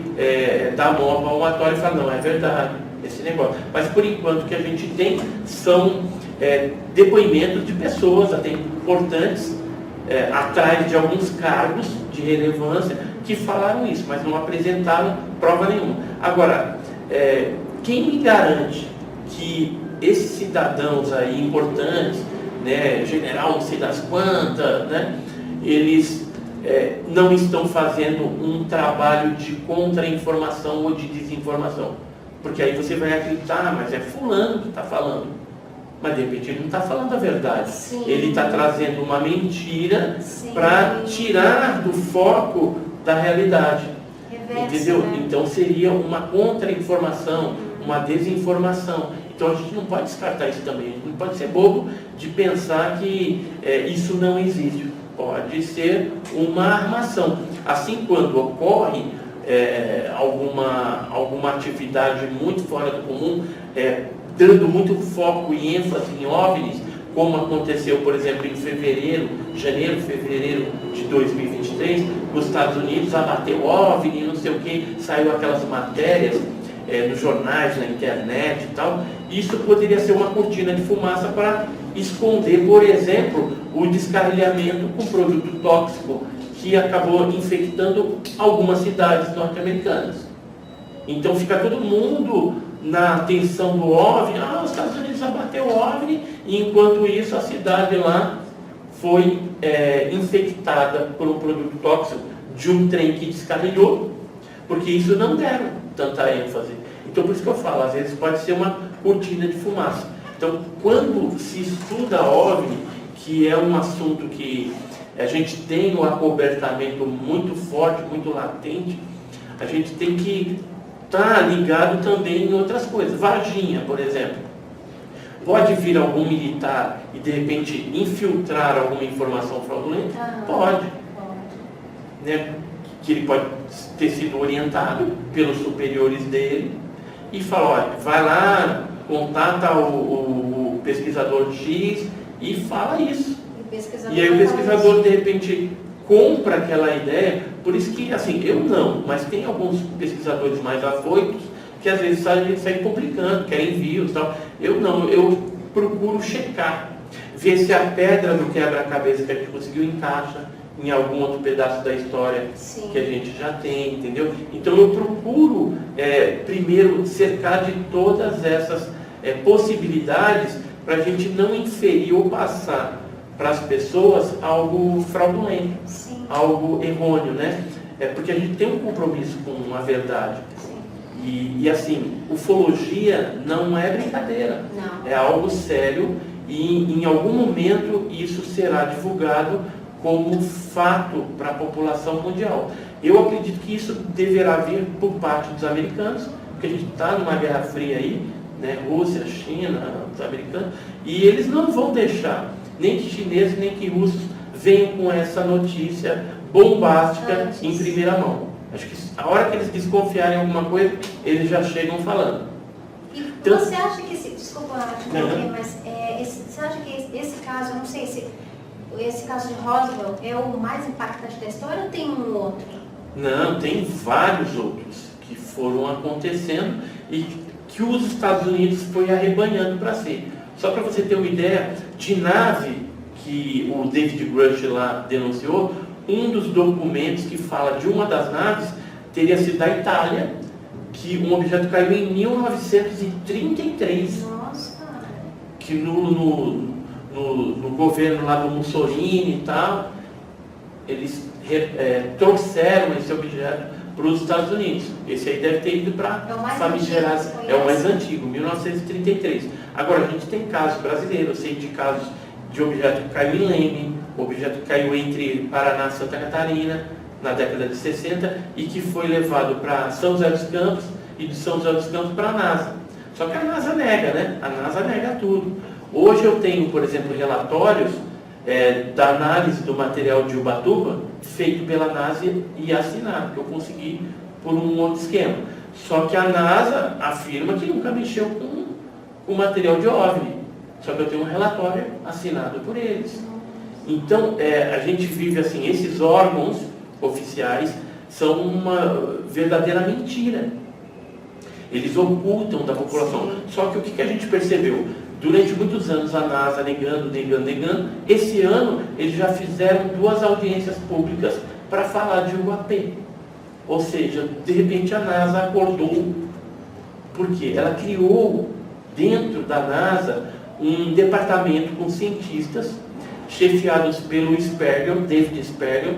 dar mão ao palmatório e falar: não, é verdade esse negócio. Mas por enquanto o que a gente tem são depoimentos de pessoas até importantes, atrás de alguns cargos de relevância, que falaram isso, mas não apresentaram prova nenhuma. Agora, quem me garante que esses cidadãos aí importantes, né, general não sei das quantas, né, eles não estão fazendo um trabalho de contra-informação ou de desinformação? Porque aí você vai acreditar: mas é fulano que está falando. Mas de repente ele não está falando a verdade. Sim. Ele está trazendo uma mentira para tirar do foco da realidade. Reverso, entendeu? né? Então seria uma contra-informação, uma desinformação. Então a gente não pode descartar isso também. A gente não pode ser bobo de pensar que isso não existe. Pode ser uma armação. Assim, quando ocorre alguma atividade muito fora do comum, dando muito foco e ênfase em OVNIs, como aconteceu, por exemplo, em janeiro, fevereiro de 2023, nos Estados Unidos abateu OVNI, não sei o que, saiu aquelas matérias nos jornais, na internet e tal. Isso poderia ser uma cortina de fumaça para esconder, por exemplo, o descarrilhamento com produto tóxico que acabou infectando algumas cidades norte-americanas. Então fica todo mundo na atenção do OVNI: os Estados Unidos abateu o OVNI, e enquanto isso a cidade lá foi infectada por um produto tóxico de um trem que descarrilhou, porque isso não deram tanta ênfase. Então por isso que eu falo, às vezes pode ser uma cortina de fumaça. Então quando se estuda OVNI, que é um assunto que a gente tem um acobertamento muito forte, muito latente, a gente tem que estar ligado também em outras coisas. Varginha, por exemplo. Pode vir algum militar e de repente infiltrar alguma informação fraudulenta? Pode. Né? Que ele pode ter sido orientado pelos superiores dele e falar: olha, vai lá, contata o pesquisador X e fala isso. E aí o pesquisador de repente compra aquela ideia. Por isso que, assim, eu não, mas tem alguns pesquisadores mais afoitos que às vezes saem publicando, querem envios e tal. Eu não, eu procuro checar, ver se a pedra do quebra-cabeça que a gente conseguiu encaixa em algum outro pedaço da história Sim. que a gente já tem, entendeu? Então eu procuro primeiro cercar de todas essas possibilidades para a gente não inferir ou passar para as pessoas algo fraudulento, Sim. algo errôneo, né? Porque a gente tem um compromisso com a verdade. Sim. E assim, ufologia não é brincadeira, Não. é algo sério e em algum momento isso será divulgado como fato para a população mundial. Eu acredito que isso deverá vir por parte dos americanos, porque a gente está numa guerra fria aí, né? Rússia, China, os americanos, e eles não vão deixar nem que chineses nem que russos venham com essa notícia bombástica em primeira mão. Acho que a hora que eles desconfiarem em alguma coisa, eles já chegam falando. E Então, você acha que desculpa, mas você acha que esse caso, eu não sei se esse caso de Roswell é o mais impactante da história ou tem um outro? Não, tem vários outros que foram acontecendo e que os Estados Unidos foi arrebanhando para si. Só para você ter uma ideia, de nave que o David Grush lá denunciou, um dos documentos que fala de uma das naves teria sido da Itália, que um objeto caiu em 1933. Nossa! Que no governo lá do Mussolini e tal, eles trouxeram esse objeto para os Estados Unidos. Esse aí deve ter ido para famigerado, é o mais antigo, 1933. Agora, a gente tem casos brasileiros, eu sei de casos de objeto que caiu em Leme, objeto que caiu entre Paraná e Santa Catarina, na década de 60, e que foi levado para São José dos Campos, e de São José dos Campos para a NASA. Só que a NASA nega, né? A NASA nega tudo. Hoje eu tenho, por exemplo, relatórios da análise do material de Ubatuba, feito pela NASA e assinado, que eu consegui por um outro esquema. Só que a NASA afirma que nunca mexeu com o material de OVNI. Só que eu tenho um relatório assinado por eles. Então, a gente vive assim, esses órgãos oficiais são uma verdadeira mentira. Eles ocultam da população. Sim. Só que o que a gente percebeu? Durante muitos anos a NASA negando. Esse ano eles já fizeram 2 audiências públicas para falar de UAP. Ou seja, de repente a NASA acordou. Por quê? Ela criou dentro da NASA um departamento com cientistas chefiados pelo Spergel, David Spergel,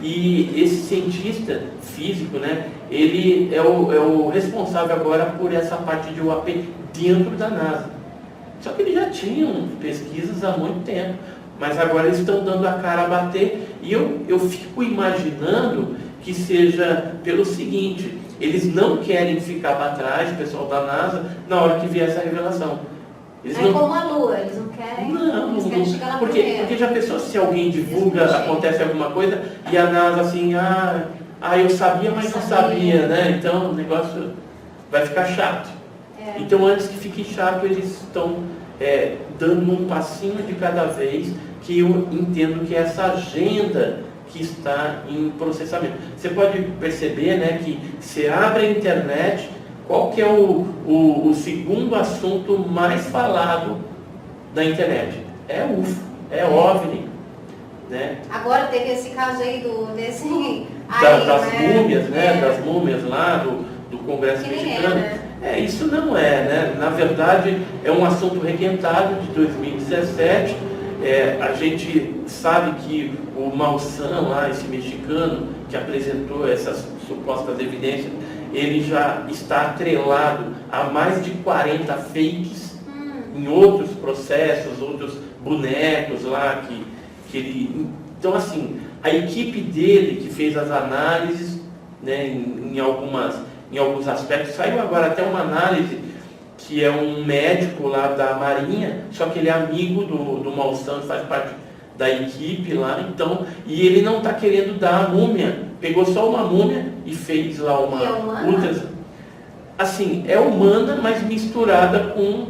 e esse cientista físico, né, ele é o responsável agora por essa parte de UAP dentro da NASA. Só que eles já tinham pesquisas há muito tempo, mas agora eles estão dando a cara a bater, e eu fico imaginando que seja pelo seguinte: eles não querem ficar para trás, o pessoal da NASA, na hora que vier essa revelação. Eles não... como a Lua, eles não querem, eles querem chegar lá primeiro. Porque já pensou se alguém divulga, acontece alguma coisa, e a NASA assim, eu sabia, mas não sabia, né? Então o negócio vai ficar chato. Então antes que fique chato, eles estão dando um passinho de cada vez, que eu entendo que é essa agenda que está em processamento. Você pode perceber, né, que você abre a internet, qual que é o segundo assunto mais falado da internet? É UFO, é OVNI, né? Agora teve esse caso aí das múmias, né? Das múmias lá do Congresso mexicano. Isso não né? Na verdade, é um assunto requentado de 2017. A gente sabe que o Maussan lá, esse mexicano que apresentou essas supostas evidências, ele já está atrelado a mais de 40 fakes em outros processos, outros bonecos lá que ele... Então, assim, a equipe dele que fez as análises, né, em alguns aspectos, saiu agora até uma análise que é um médico lá da Marinha, só que ele é amigo do Maussan, faz parte da equipe lá, então, e ele não está querendo dar a múmia, pegou só uma múmia e fez lá uma ultra. Assim, é humana, mas misturada com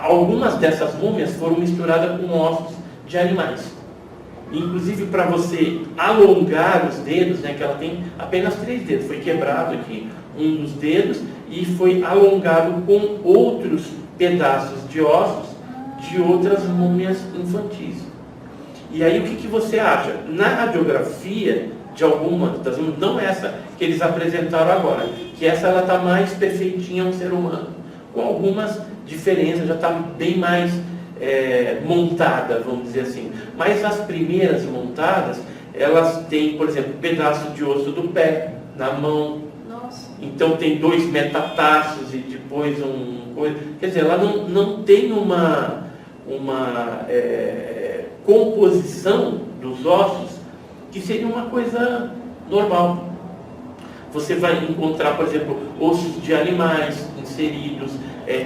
algumas dessas múmias foram misturadas com ossos de animais. inclusive para você alongar os dedos, né, que ela tem apenas 3 dedos, foi quebrado aqui um dos dedos e foi alongado com outros pedaços de ossos de outras múmias infantis. E aí o que você acha? Na radiografia de algumas das múmias, não essa que eles apresentaram agora, que essa ela está mais perfeitinha um ser humano, com algumas diferenças, já está bem mais montada, vamos dizer assim. Mas as primeiras montadas, elas têm, por exemplo, pedaço de osso do pé, na mão. Nossa. Então tem 2 metatarsos e depois quer dizer, ela não tem uma composição dos ossos que seria uma coisa normal. Você vai encontrar, por exemplo, ossos de animais inseridos,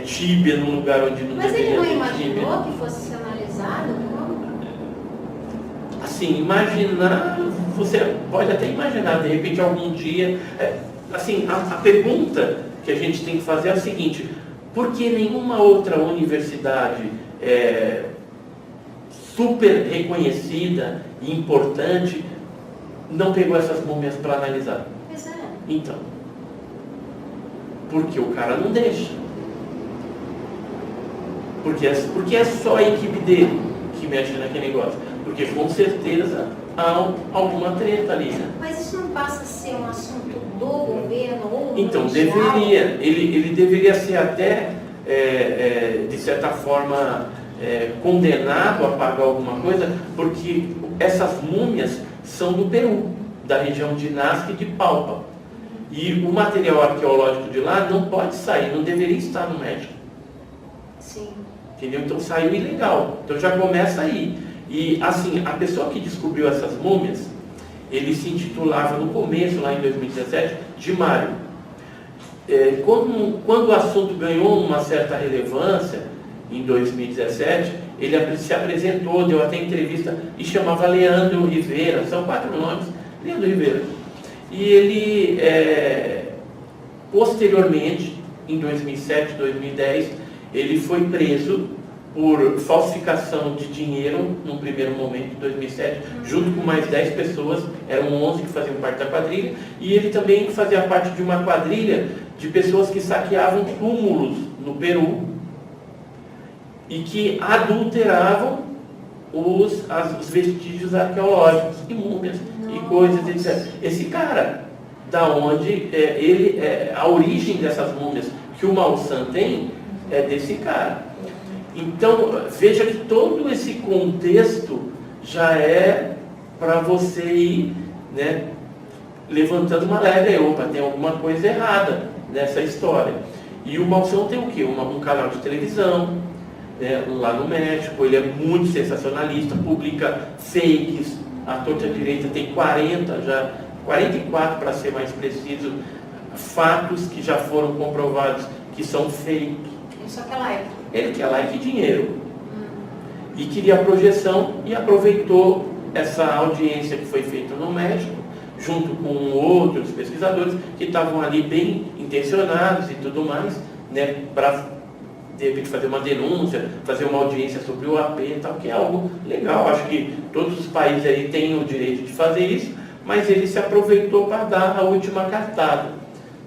tíbia no lugar onde não Mas ele deveria não ter imaginou tíbia. que fosse ser analisado? Assim, imaginar, você pode até imaginar, de repente algum dia, assim, a pergunta que a gente tem que fazer é o seguinte: por que nenhuma outra universidade super reconhecida e importante não pegou essas múmias para analisar? Pois é. Então, porque o cara não deixa. Porque é só a equipe dele que mexe naquele negócio. Porque com certeza há alguma treta ali, né? Mas isso não passa a ser um assunto do governo ou Então, mundial? deveria. Ele deveria ser até, de certa forma, condenado a pagar alguma coisa, porque essas múmias são do Peru, da região de Nazca e de Palpa. E o material arqueológico de lá não pode sair, não deveria estar no México. Sim. Entendeu? Então saiu ilegal. Então já começa aí. E assim, a pessoa que descobriu essas múmias, ele se intitulava no começo, lá em 2017, de Mário. Quando o assunto ganhou uma certa relevância, em 2017, ele se apresentou, deu até entrevista e chamava Leandro Rivera, são 4 nomes, Leandro Rivera. E ele, posteriormente, em 2007, 2010, ele foi preso por falsificação de dinheiro, num primeiro momento, em 2007, junto com mais 10 pessoas, eram 11 que faziam parte da quadrilha, e ele também fazia parte de uma quadrilha de pessoas que saqueavam túmulos no Peru e que adulteravam os vestígios arqueológicos, e múmias, e coisas, etc. Esse cara, da onde a origem dessas múmias que o Maussan tem, é desse cara. Então, veja que todo esse contexto já é para você ir, né, levantando uma leve, opa, tem alguma coisa errada nessa história. E o Maussan tem o quê? Um canal de televisão, né, lá no México, ele é muito sensacionalista, publica fakes, a torta direita tem 44 para ser mais preciso, fatos que já foram comprovados que são fake. Isso quer like. Ele quer like e dinheiro. E queria a projeção e aproveitou essa audiência que foi feita no México, junto com outros pesquisadores que estavam ali bem intencionados e tudo mais, né, para de repente fazer uma denúncia, fazer uma audiência sobre o AP e tal, que é algo legal. Acho que todos os países aí têm o direito de fazer isso, mas ele se aproveitou para dar a última cartada,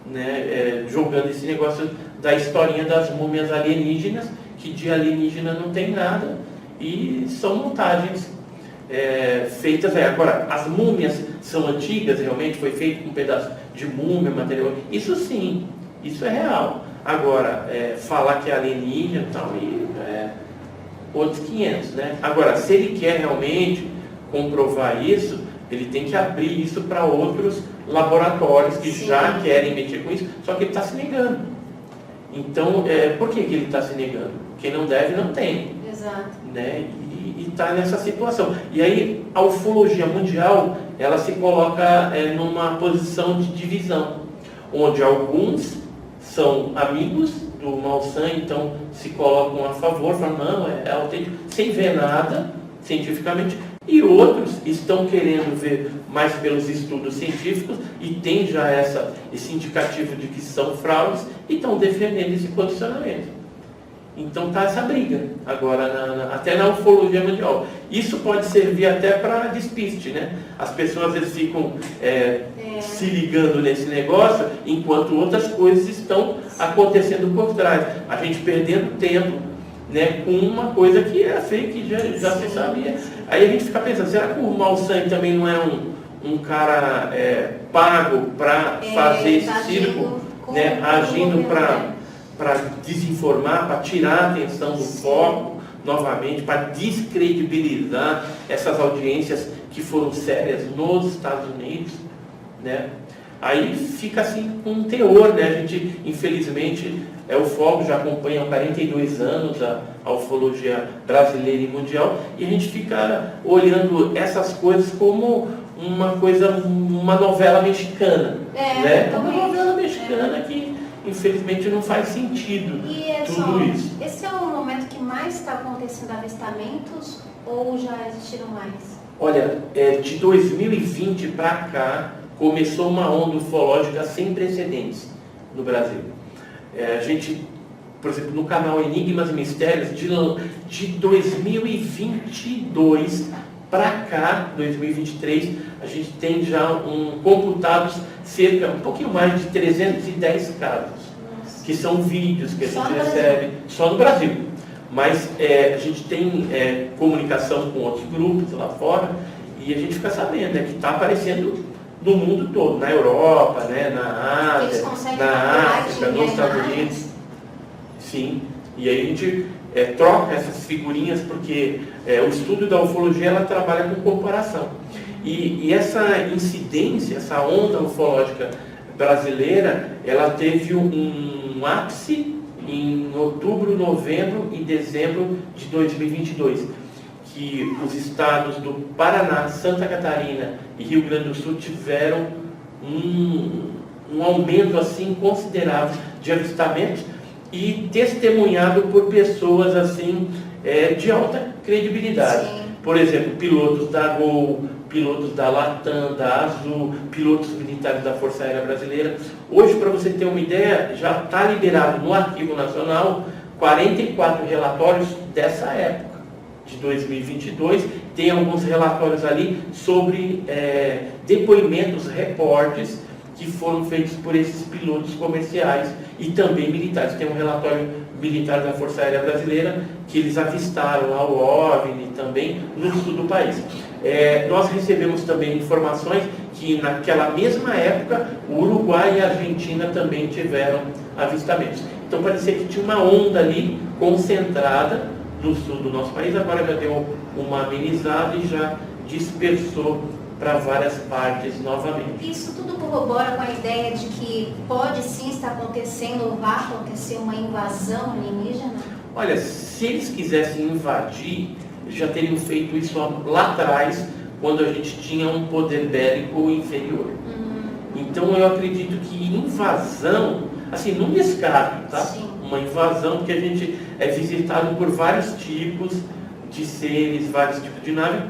né, jogando esse negócio da historinha das múmias alienígenas, que de alienígena não tem nada, e são montagens feitas. Agora, as múmias são antigas, realmente foi feito com um pedaço de múmia, material, isso sim, isso é real. Agora, falar que é alienígena e tal, outros 500, né? Agora, se ele quer realmente comprovar isso, ele tem que abrir isso para outros laboratórios que Sim. já querem mexer com isso, só que ele está se negando. Então, por que ele está se negando? Quem não deve, não tem. Exato. Né? E está nessa situação. E aí, a ufologia mundial, ela se coloca numa posição de divisão, onde alguns são amigos do Maussan, então se colocam a favor, falam, não, é autêntico, sem ver nada cientificamente, e outros estão querendo ver mais pelos estudos científicos e tem já esse indicativo de que são fraudes e estão defendendo esse posicionamento. Então está essa briga agora, até na ufologia mundial. Isso pode servir até para despiste, né? As pessoas às vezes ficam se ligando nesse negócio, enquanto outras coisas estão acontecendo por trás. A gente perdendo tempo, né, com uma coisa que era fake, já se sabia. Aí a gente fica pensando, será que o Malsan também não é um cara pago para fazer esse circo, né, agindo para desinformar, para tirar a atenção do foco novamente, para descredibilizar essas audiências que foram sérias nos Estados Unidos, né? Aí fica assim com um teor, né? A gente, infelizmente, o foco já acompanha há 42 anos a ufologia brasileira e mundial, e a gente fica olhando essas coisas como uma novela mexicana, né? Uma novela mexicana que infelizmente não faz sentido tudo isso. Esse é o momento que mais está acontecendo avistamentos ou já existiram mais? Olha, de 2020 para cá começou uma onda ufológica sem precedentes no Brasil. A gente, por exemplo, no canal Enigmas e Mistérios, de 2022 para cá, 2023, a gente tem já computados um pouquinho mais de 310 casos, que são vídeos que a gente recebe só no Brasil. Mas a gente tem comunicação com outros grupos lá fora e a gente fica sabendo que está aparecendo no mundo todo, na Europa, né, na Ásia, na África, nos Estados Unidos. Sim, e aí a gente troca essas figurinhas porque o estudo da ufologia ela trabalha com comparação. E essa incidência, essa onda ufológica brasileira, ela teve um ápice em outubro, novembro e dezembro de 2022, que os estados do Paraná, Santa Catarina e Rio Grande do Sul tiveram um aumento assim considerável de avistamentos e testemunhado por pessoas assim de alta credibilidade. Sim. Por exemplo, pilotos da Gol, pilotos da Latam, da Azul, pilotos militares da Força Aérea Brasileira. Hoje, para você ter uma ideia, já está liberado no Arquivo Nacional 44 relatórios dessa época, de 2022. Tem alguns relatórios ali sobre depoimentos, reportes que foram feitos por esses pilotos comerciais e também militares. Tem um relatório militar da Força Aérea Brasileira que eles avistaram lá o OVNI também no sul do país. Nós recebemos também informações que naquela mesma época o Uruguai e a Argentina também tiveram avistamentos. Então parecia que tinha uma onda ali concentrada no sul do nosso país, agora já deu uma amenizada e já dispersou para várias partes novamente. Isso tudo corrobora com a ideia de que pode sim estar acontecendo ou vai acontecer uma invasão alienígena? Olha, se eles quisessem invadir, já teriam feito isso lá atrás, quando a gente tinha um poder bélico inferior. Então eu acredito que invasão, assim, não descarto, tá? Sim. Uma invasão, porque a gente é visitado por vários tipos de seres, vários tipos de nave,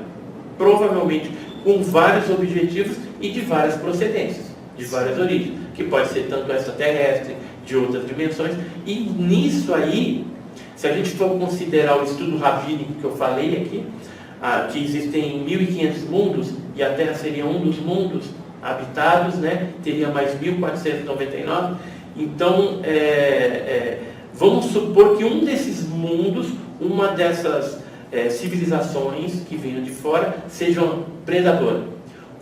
provavelmente com vários objetivos e de várias procedências, de várias origens, que pode ser tanto extraterrestre, de outras dimensões, e nisso aí, se a gente for considerar o estudo rabínico que eu falei aqui, que existem 1.500 mundos, e a Terra seria um dos mundos habitados, né? Teria mais 1.499, então vamos supor que um desses mundos, uma dessas civilizações que vinham de fora, sejam predadora.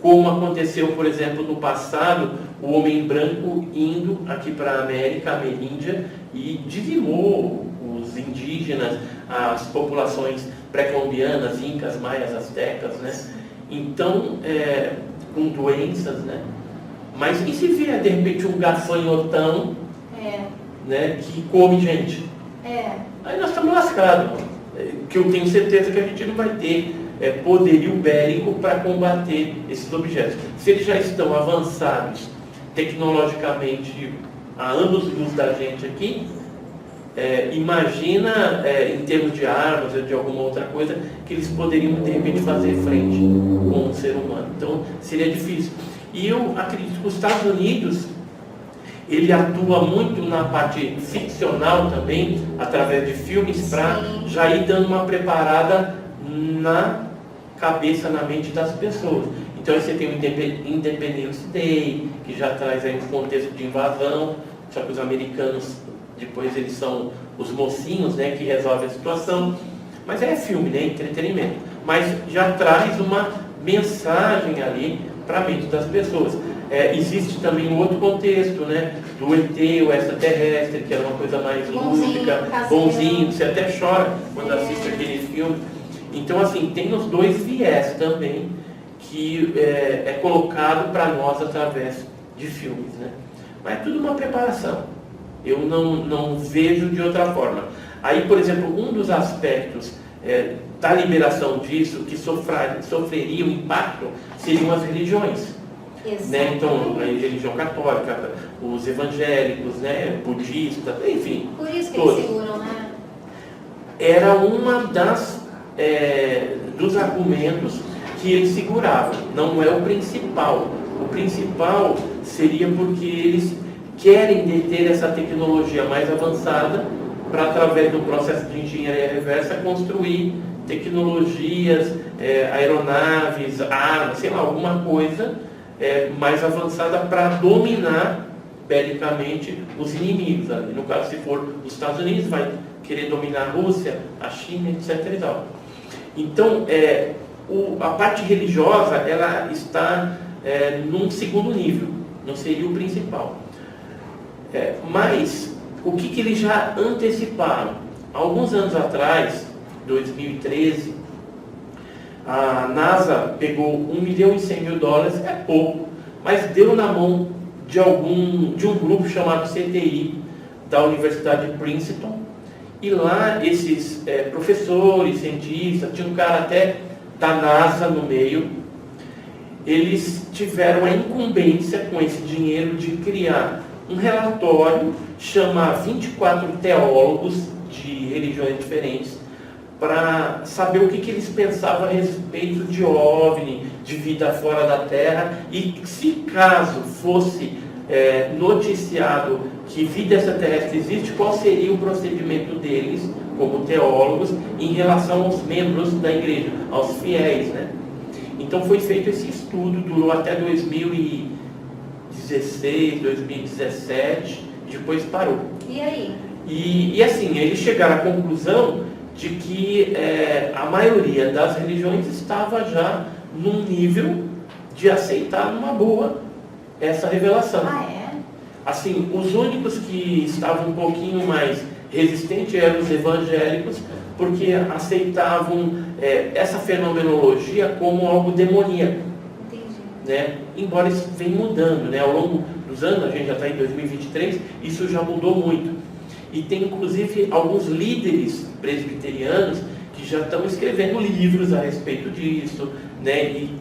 Como aconteceu, por exemplo, no passado, o homem branco indo aqui para a América, ameríndia, e dizimou os indígenas, as populações pré-colombianas, incas, maias, astecas, né? Então, com doenças, né? Mas e se vier, de repente, um gafanhotão, né, que come gente? Aí nós estamos lascados, que eu tenho certeza que a gente não vai ter poderio bélico para combater esses objetos. Se eles já estão avançados tecnologicamente há anos-luz da gente aqui, imagina em termos de armas ou de alguma outra coisa que eles poderiam de repente fazer frente com um ser humano. Então seria difícil. E eu acredito que os Estados Unidos, ele atua muito na parte ficcional também, através de filmes, para já ir dando uma preparada na cabeça, na mente das pessoas. Então aí você tem o Independence Day, que já traz aí um contexto de invasão, só que os americanos, depois eles são os mocinhos, né, que resolvem a situação. Mas é filme, né, entretenimento. Mas já traz uma mensagem ali para a mente das pessoas. Existe também um outro contexto, né, do ET, o extraterrestre, que era uma coisa mais lúdica, bonzinho, você até chora quando assiste aquele filme. Então, assim, tem os dois viés também, que é colocado para nós através de filmes, né? Mas é tudo uma preparação. Eu não vejo de outra forma. Aí, por exemplo, um dos aspectos da liberação disso, que sofreria um impacto, seriam as religiões. Né? Então, a religião católica, os evangélicos, né? Budistas, enfim. Por isso que todos. eles seguram, né? Era uma dos argumentos que eles seguravam. Não é o principal. O principal seria porque eles querem deter essa tecnologia mais avançada para, através do processo de engenharia reversa, construir tecnologias, aeronaves, armas, sei lá, alguma coisa mais avançada para dominar belicamente os inimigos. No caso, se for os Estados Unidos, vai querer dominar a Rússia, a China, etc. E tal. Então, a parte religiosa, ela está num segundo nível, não seria o principal. Mas, o que eles já anteciparam? Alguns anos atrás, 2013, a NASA pegou $1.100.000, é pouco, mas deu na mão de um grupo chamado CTI, da Universidade de Princeton, e lá esses professores, cientistas, tinha um cara até da NASA no meio, eles tiveram a incumbência com esse dinheiro de criar um relatório, chamar 24 teólogos de religiões diferentes, para saber o que eles pensavam a respeito de OVNI, de vida fora da Terra, e se caso fosse noticiado que vida extraterrestre existe, qual seria o procedimento deles, como teólogos, em relação aos membros da igreja, aos fiéis, né? Então foi feito esse estudo, durou até 2016, 2017, depois parou. E aí? E assim, eles chegaram à conclusão de que a maioria das religiões estava já num nível de aceitar numa boa essa revelação. Ah, é? Assim, os únicos que estavam um pouquinho mais resistentes eram os evangélicos, porque aceitavam essa fenomenologia como algo demoníaco. Entendi. Né? Embora isso venha mudando, né? Ao longo dos anos, a gente já está em 2023, isso já mudou muito. E tem inclusive alguns líderes presbiterianos que já estão escrevendo livros a respeito disso, né? E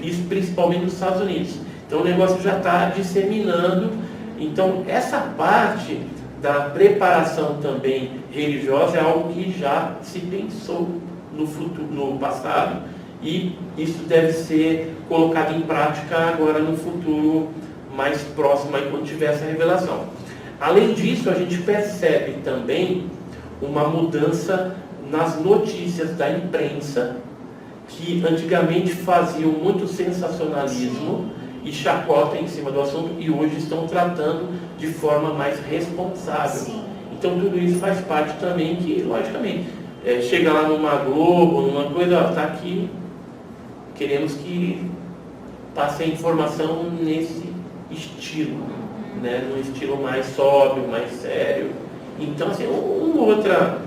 isso principalmente nos Estados Unidos. Então o negócio já está disseminando. Então essa parte da preparação também religiosa é algo que já se pensou no futuro, no passado, e isso deve ser colocado em prática agora no futuro mais próximo, aí, quando tiver essa revelação. Além disso, a gente percebe também uma mudança nas notícias da imprensa, que antigamente faziam muito sensacionalismo e chacota em cima do assunto, e hoje estão tratando de forma mais responsável. Sim. Então tudo isso faz parte também, que logicamente chega lá numa Globo, numa coisa, está aqui, queremos que passe a informação nesse estilo, né? Num estilo mais sóbrio, mais sério. Então, assim, uma outra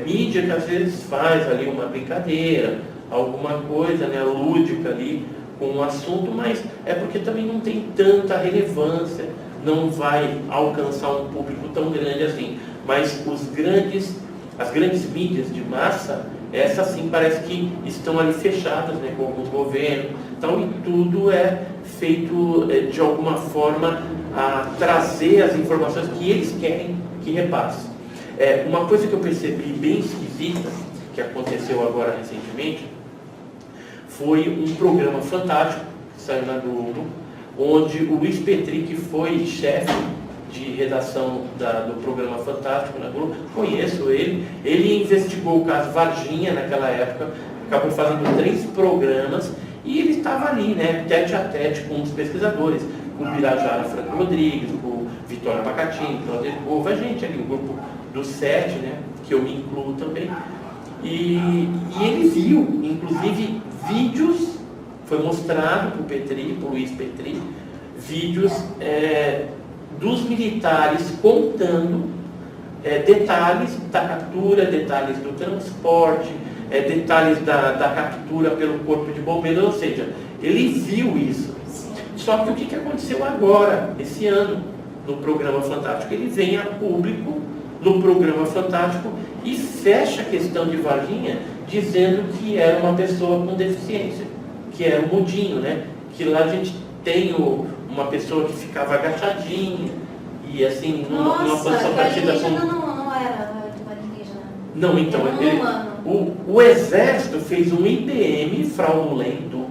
mídia que às vezes faz ali uma brincadeira, alguma coisa, né, lúdica ali com um assunto, mas é porque também não tem tanta relevância, não vai alcançar um público tão grande assim. Mas as grandes mídias de massa, essas sim parece que estão ali fechadas, né, com alguns governos, então, e tudo é feito de alguma forma a trazer as informações que eles querem que repasse. Uma coisa que eu percebi bem esquisita, que aconteceu agora recentemente, foi um programa fantástico que saiu na Globo, onde o Luiz Petri, que foi chefe de redação do programa Fantástico na Globo, conheço ele investigou o caso Varginha naquela época, acabou fazendo 3 programas, e ele estava ali, né, tete a tete com os pesquisadores, com o Birajara Franco Rodrigues, com o Vitório Pacatini, Cláudio Povo, a gente ali, o grupo dos 7, né, que eu me incluo também. E ele viu, inclusive, vídeos, foi mostrado para o Petri, para o Luiz Petri, vídeos dos militares contando detalhes da captura, detalhes do transporte, detalhes da captura pelo corpo de bombeiros, ou seja, ele viu isso. Só que o que aconteceu agora, esse ano, no programa Fantástico? Ele vem a público no programa Fantástico e fecha a questão de Varginha dizendo que era uma pessoa com deficiência, que era o mudinho, né? Que lá a gente tem uma pessoa que ficava agachadinha e assim, numa posição parecida com... Não era alienígena. Não, então, o Exército fez um IPM fraudulento,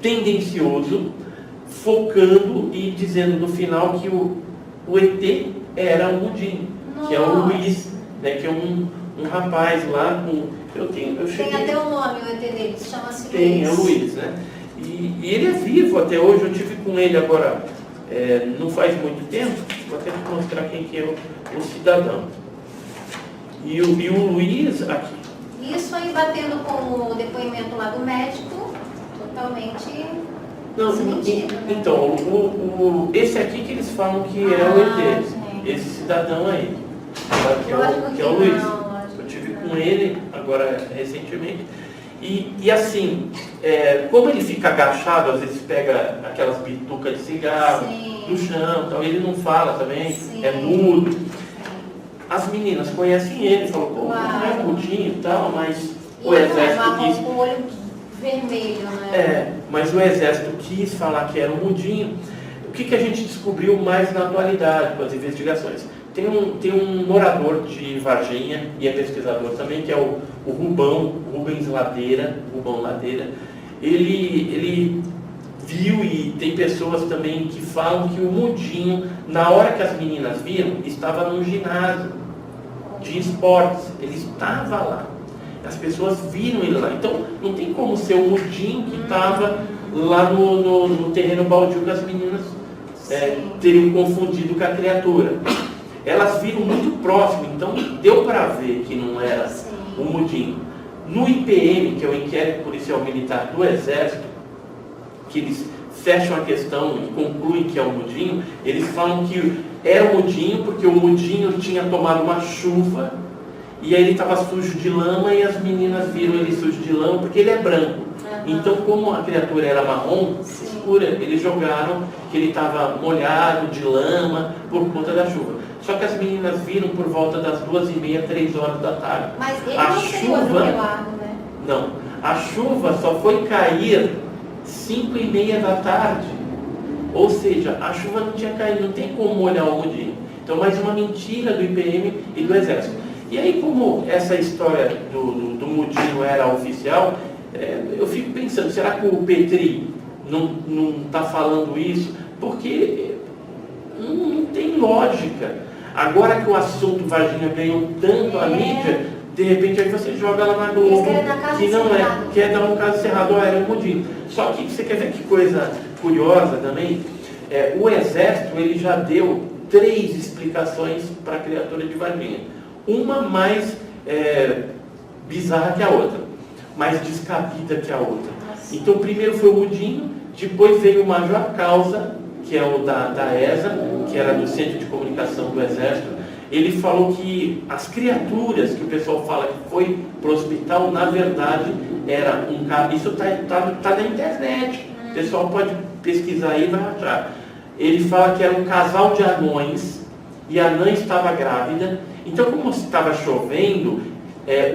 tendencioso, focando e dizendo no final que o ET era o mudinho, que é o Luiz, né, que é um rapaz lá com... Tem até o nome, o ET dele, chama-se Luiz. Tem, é o Luiz, né? E ele é vivo até hoje, eu tive com ele agora, não faz muito tempo, vou até te mostrar quem que é o cidadão. E o Luiz aqui. Isso aí batendo com o depoimento lá do médico, totalmente desmentido, né? Então, esse aqui que eles falam que é o ET, esse cidadão aí, que é o Luiz. Eu tive com ele agora recentemente. E assim, como ele fica agachado, às vezes pega aquelas bitucas de cigarro do chão, então ele não fala também, é mudo. As meninas conhecem ele, falam, pô, não é mudinho e tal, mas o exército quis... com o olho vermelho, né? Mas o exército quis falar que era um mudinho. O que a gente descobriu mais na atualidade com as investigações? Tem um morador de Varginha, e é pesquisador também, que é o Rubens Ladeira, Rubão Ladeira. Ele viu, e tem pessoas também que falam que o mudinho, na hora que as meninas viram, estava num ginásio de esportes. Ele estava lá. As pessoas viram ele lá. Então, não tem como ser o mudinho que estava lá no terreno baldio que as meninas teriam confundido com a criatura. Elas viram muito próximo, então deu para ver que não era o mudinho. No IPM, que é o Inquérito Policial Militar do Exército, que eles fecham a questão e concluem que é o mudinho, eles falam que era o mudinho porque o mudinho tinha tomado uma chuva e aí ele estava sujo de lama e as meninas viram ele sujo de lama porque ele é branco. Então, como a criatura era marrom, escura, eles jogaram que ele estava molhado de lama por conta da chuva. Só que as meninas viram por volta das 2h30, 3 horas da tarde. Mas ele não foi atropelado, né? Não. A chuva só foi cair 5h30 da tarde. Ou seja, a chuva não tinha caído, não tem como molhar o mudinho. Então, mais uma mentira do IPM e do Exército. E aí, como essa história do mudinho era oficial, eu fico pensando, será que o Petri não está falando isso? Porque não tem lógica. Agora que o assunto Varginha ganhou tanto a mídia, de repente aí você joga lá na Globo, que não quer dar um caso cerrado, era um mudinho. Só que você quer ver que coisa curiosa também? O Exército ele já deu 3 explicações para a criatura de Varginha. Uma mais bizarra que a outra, mais descabida que a outra. Então primeiro foi o mudinho, depois veio o Major Causa, que é o da ESA, que era do Centro de Comunicação do Exército. Ele falou que as criaturas que o pessoal fala que foi para o hospital, na verdade, era um cara. Isso tá na internet. O pessoal pode pesquisar aí e vai achar. Ele fala que era um casal de anões e a anã estava grávida. Então, como estava chovendo,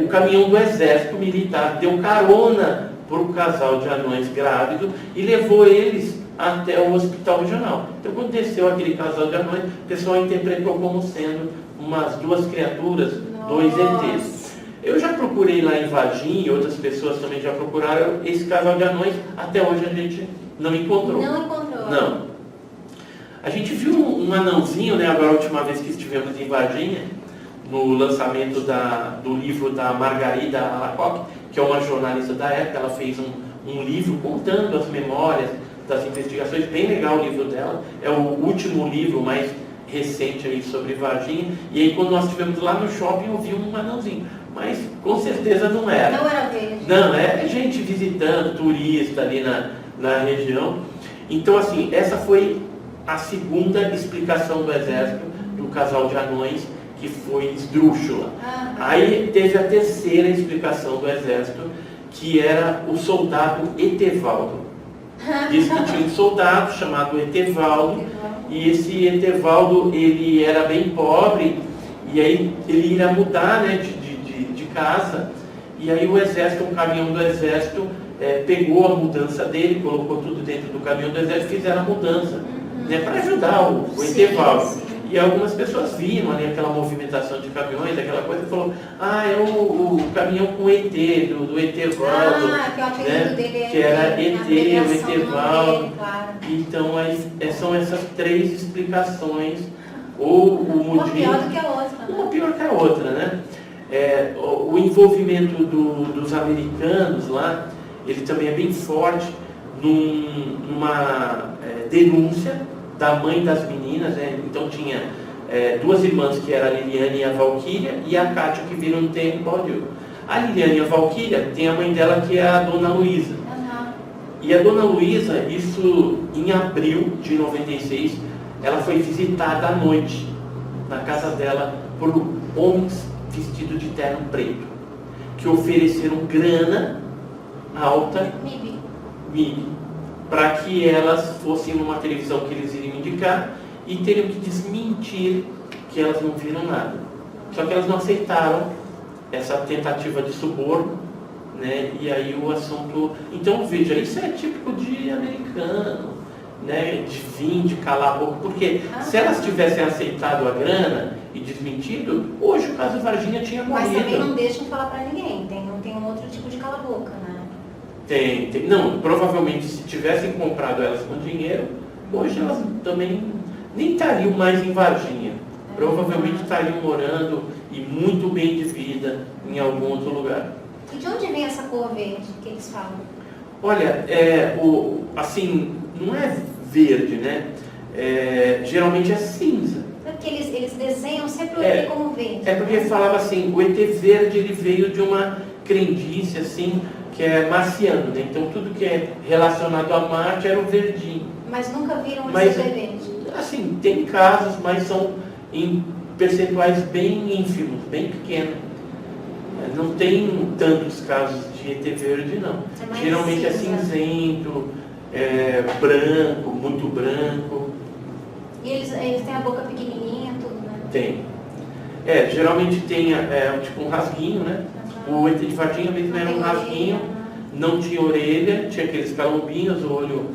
o caminhão do Exército Militar deu carona para o casal de anões grávido e levou eles até o hospital regional. Então, quando desceu aquele casal de anões, o pessoal interpretou como sendo umas 2 criaturas, 2 ETs. Eu já procurei lá em Varginha, e outras pessoas também já procuraram esse casal de anões, até hoje a gente não encontrou. Não encontrou Não. A gente viu um anãozinho, né, agora a última vez que estivemos em Varginha, no lançamento do livro da Margarida Alacoque, que é uma jornalista da época. Ela fez um livro contando as memórias das investigações, bem legal o livro dela, é o último livro mais recente aí sobre Varginha. E aí quando nós estivemos lá no shopping eu vi um anãozinho, mas com certeza não era. Não era verde. Não, é gente visitando, turista ali na região. Então assim, essa foi a segunda explicação do exército do casal de anões, que foi esdrúxula. Aí teve a terceira explicação do exército, que era o soldado Etevaldo. Diz que tinha um soldado chamado Etevaldo, e esse Etevaldo, ele era bem pobre, e aí ele iria mudar, né, de casa, e aí o exército, um caminhão do exército, pegou a mudança dele, colocou tudo dentro do caminhão do exército e fizeram a mudança, né, para ajudar o Etevaldo. Sim. E algumas pessoas viram ali aquela movimentação de caminhões, aquela coisa, e falou, é o caminhão com ET, do Etevaldo, que o apelido né? dele Que era ET, o Etevaldo. Claro. Então são essas três explicações, ou o motivo... Uma pior do que a outra. Né? Uma pior que a outra, né? O envolvimento dos americanos lá, ele também é bem forte numa denúncia da mãe das meninas, né? Então tinha duas irmãs, que era a Liliane e a Valquíria, e a Cátia, que viram no tempo Baldio. A Liliane e a Valquíria tem a mãe dela, que é a Dona Luísa. E a Dona Luísa, isso em abril de 96, ela foi visitada à noite na casa dela por homens vestidos de terno preto, que ofereceram grana alta, MIB, para que elas fossem numa televisão que eles iriam indicar e teriam que desmentir que elas não viram nada. Só que elas não aceitaram essa tentativa de suborno, né? E aí o assunto... Então, veja, isso é típico de americano, né? De vir, de calar a boca, porque se elas tivessem aceitado a grana e desmentido, hoje o caso Varginha tinha morrido. Mas também não deixam falar para ninguém, tem um outro tipo de cala-boca, né? Tem. Não, provavelmente se tivessem comprado elas com dinheiro, hoje elas também nem estariam mais em Varginha. Provavelmente estariam morando e muito bem de vida em algum outro lugar. E de onde vem essa cor verde que eles falam? Olha, assim, não é verde, né? Geralmente é cinza. É porque eles desenham sempre o ET como verde. É porque falava assim, o ET verde, ele veio de uma crendice assim, que é marciano, né? Então tudo que é relacionado a Marte era o verdinho. Mas nunca viram esse ET verde? Assim, tem casos, mas são em percentuais bem ínfimos, bem pequenos. Não tem tantos casos de ET verde, não. Geralmente é cinzento, branco, muito branco. E eles têm a boca pequenininha, tudo, né? Tem. Geralmente tem tipo um rasguinho, né? O ET de Varginha mesmo era um rasguinho, não tinha orelha, tinha aqueles calombinhos, o olho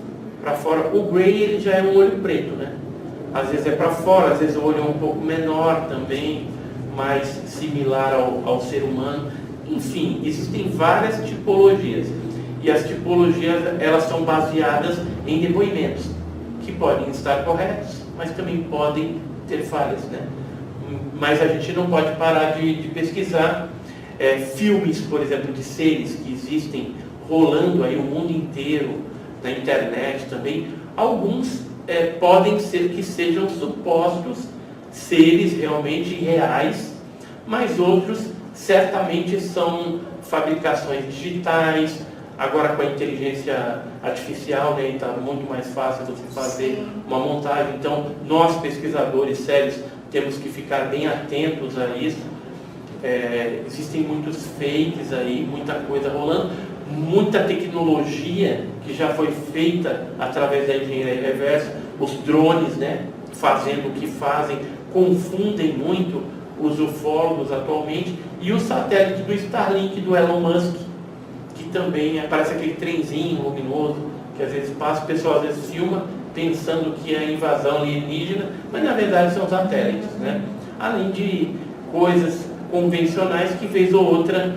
para fora. O Grey, ele já é um olho preto, né? Às vezes é para fora, às vezes o olho é um pouco menor também, mais similar ao ser humano. Enfim, existem várias tipologias. E as tipologias, elas são baseadas em depoimentos, que podem estar corretos, mas também podem ter falhas, né? Mas a gente não pode parar de pesquisar. Filmes, por exemplo, de seres que existem rolando aí o mundo inteiro, na internet também. Alguns podem ser que sejam supostos seres realmente reais, mas outros certamente são fabricações digitais. Agora com a inteligência artificial, né, está muito mais fácil você fazer uma montagem. Então nós, pesquisadores sérios, temos que ficar bem atentos a isso. Existem muitos fakes aí, muita coisa rolando, muita tecnologia que já foi feita através da engenharia reversa. Os drones, né, fazendo o que fazem, confundem muito os ufólogos atualmente, e o satélite do Starlink do Elon Musk, que também parece aquele trenzinho luminoso que às vezes passa, o pessoal às vezes filma pensando que é invasão alienígena, mas na verdade são satélites, né? Além de coisas convencionais que vez ou outra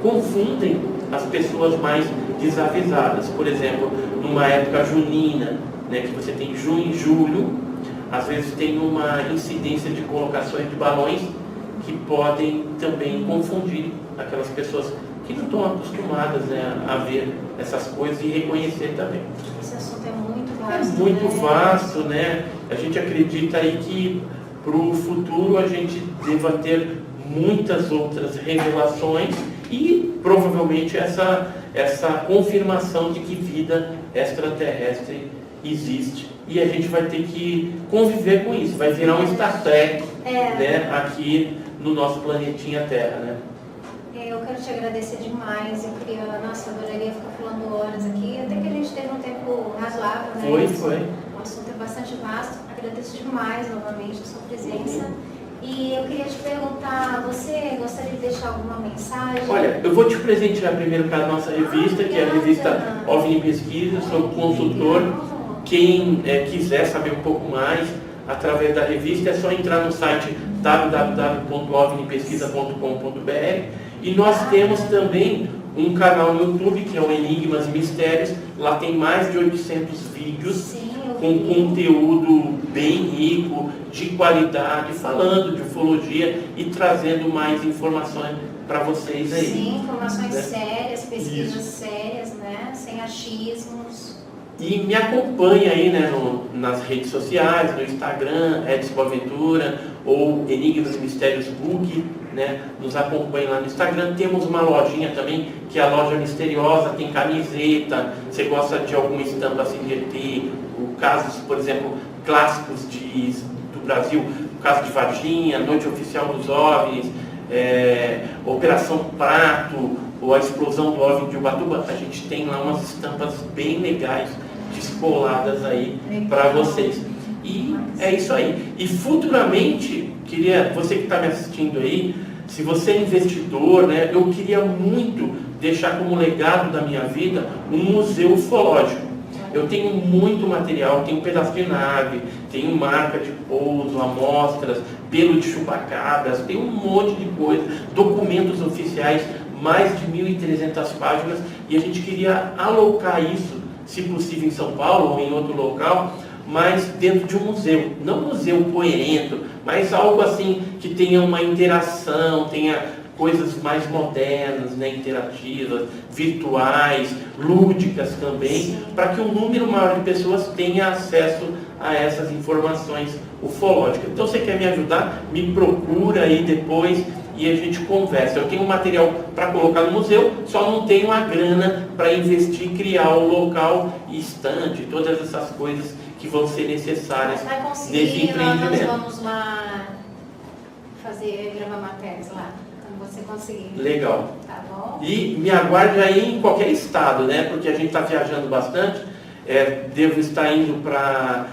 confundem as pessoas mais desavisadas. Por exemplo, numa época junina, né, que você tem junho e julho, às vezes tem uma incidência de colocações de balões que podem também confundir aquelas pessoas que não estão acostumadas, né, a ver essas coisas e reconhecer também. Esse assunto é muito É vasto. muito né? vasto, né? A gente acredita aí que para o futuro a gente deva ter muitas outras revelações e provavelmente essa confirmação de que vida extraterrestre existe. E a gente vai ter que conviver com isso, vai virar um Star Trek, né, aqui no nosso planetinha Terra, né? Eu quero te agradecer demais. Eu queria, nossa, eu adoraria ficar falando horas aqui, até que a gente teve um tempo razoável, né? Foi. O assunto é bastante vasto. Agradeço demais novamente a sua presença. E eu queria te perguntar, você gostaria de deixar alguma mensagem? Olha, eu vou te presentear primeiro com a nossa revista, que é a revista OVNI Pesquisa, sou consultor. Quem quiser saber um pouco mais através da revista é só entrar no site www.ovnipesquisa.com.br e nós temos também um canal no YouTube que é o Enigmas e Mistérios. Lá tem mais de 800 vídeos com conteúdo bem rico, de qualidade, falando de ufologia e trazendo mais informações para vocês aí. Sim, informações né? sérias, pesquisas Isso. sérias, né? Sem achismos. E me acompanha aí, né, nas redes sociais, no Instagram, Edson Boaventura, ou Enigmas e Mistérios Book, né, nos acompanha lá no Instagram. Temos uma lojinha também, que é a Loja Misteriosa, tem camiseta, você gosta de alguma estampa assim de ET, casos, por exemplo, clássicos do Brasil, o caso de Varginha, Noite Oficial dos OVNIs, Operação Prato, ou a explosão do OVNI de Ubatuba, a gente tem lá umas estampas bem legais, descoladas aí para vocês. E é isso aí. E futuramente, você que está me assistindo aí, se você é investidor, né, eu queria muito deixar como legado da minha vida um museu ufológico. Eu tenho muito material, tenho pedaço de nave, tenho marca de pouso, amostras, pelo de chupacabras, tenho um monte de coisa, documentos oficiais, mais de 1.300 páginas, e a gente queria alocar isso, se possível em São Paulo ou em outro local, mas dentro de um museu, não um museu coerente, mas algo assim que tenha uma interação, tenha coisas mais modernas, né, interativas, virtuais, lúdicas também, para que um número maior de pessoas tenha acesso a essas informações ufológicas. Então, você quer me ajudar? Me procura aí depois e a gente conversa. Eu tenho um material para colocar no museu, só não tenho a grana para investir, criar o local e estande, todas essas coisas que vão ser necessárias nesse empreendimento. Nós vamos lá gravar matérias lá. Você conseguir. Legal. Tá bom? E me aguarde aí em qualquer estado, né? Porque a gente está viajando bastante. Devo estar indo para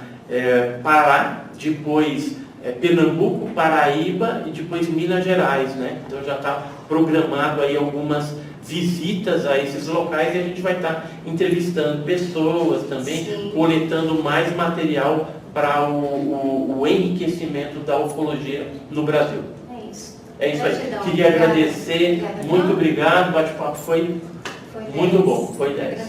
Pará, depois Pernambuco, Paraíba e depois Minas Gerais, né? Então já está programado aí algumas visitas a esses locais e a gente vai estar entrevistando pessoas também, Sim. coletando mais material para o enriquecimento da ufologia no Brasil. É isso aí. Gratidão. Queria agradecer. Obrigada. Muito obrigado. O bate-papo foi muito bom. Foi 10.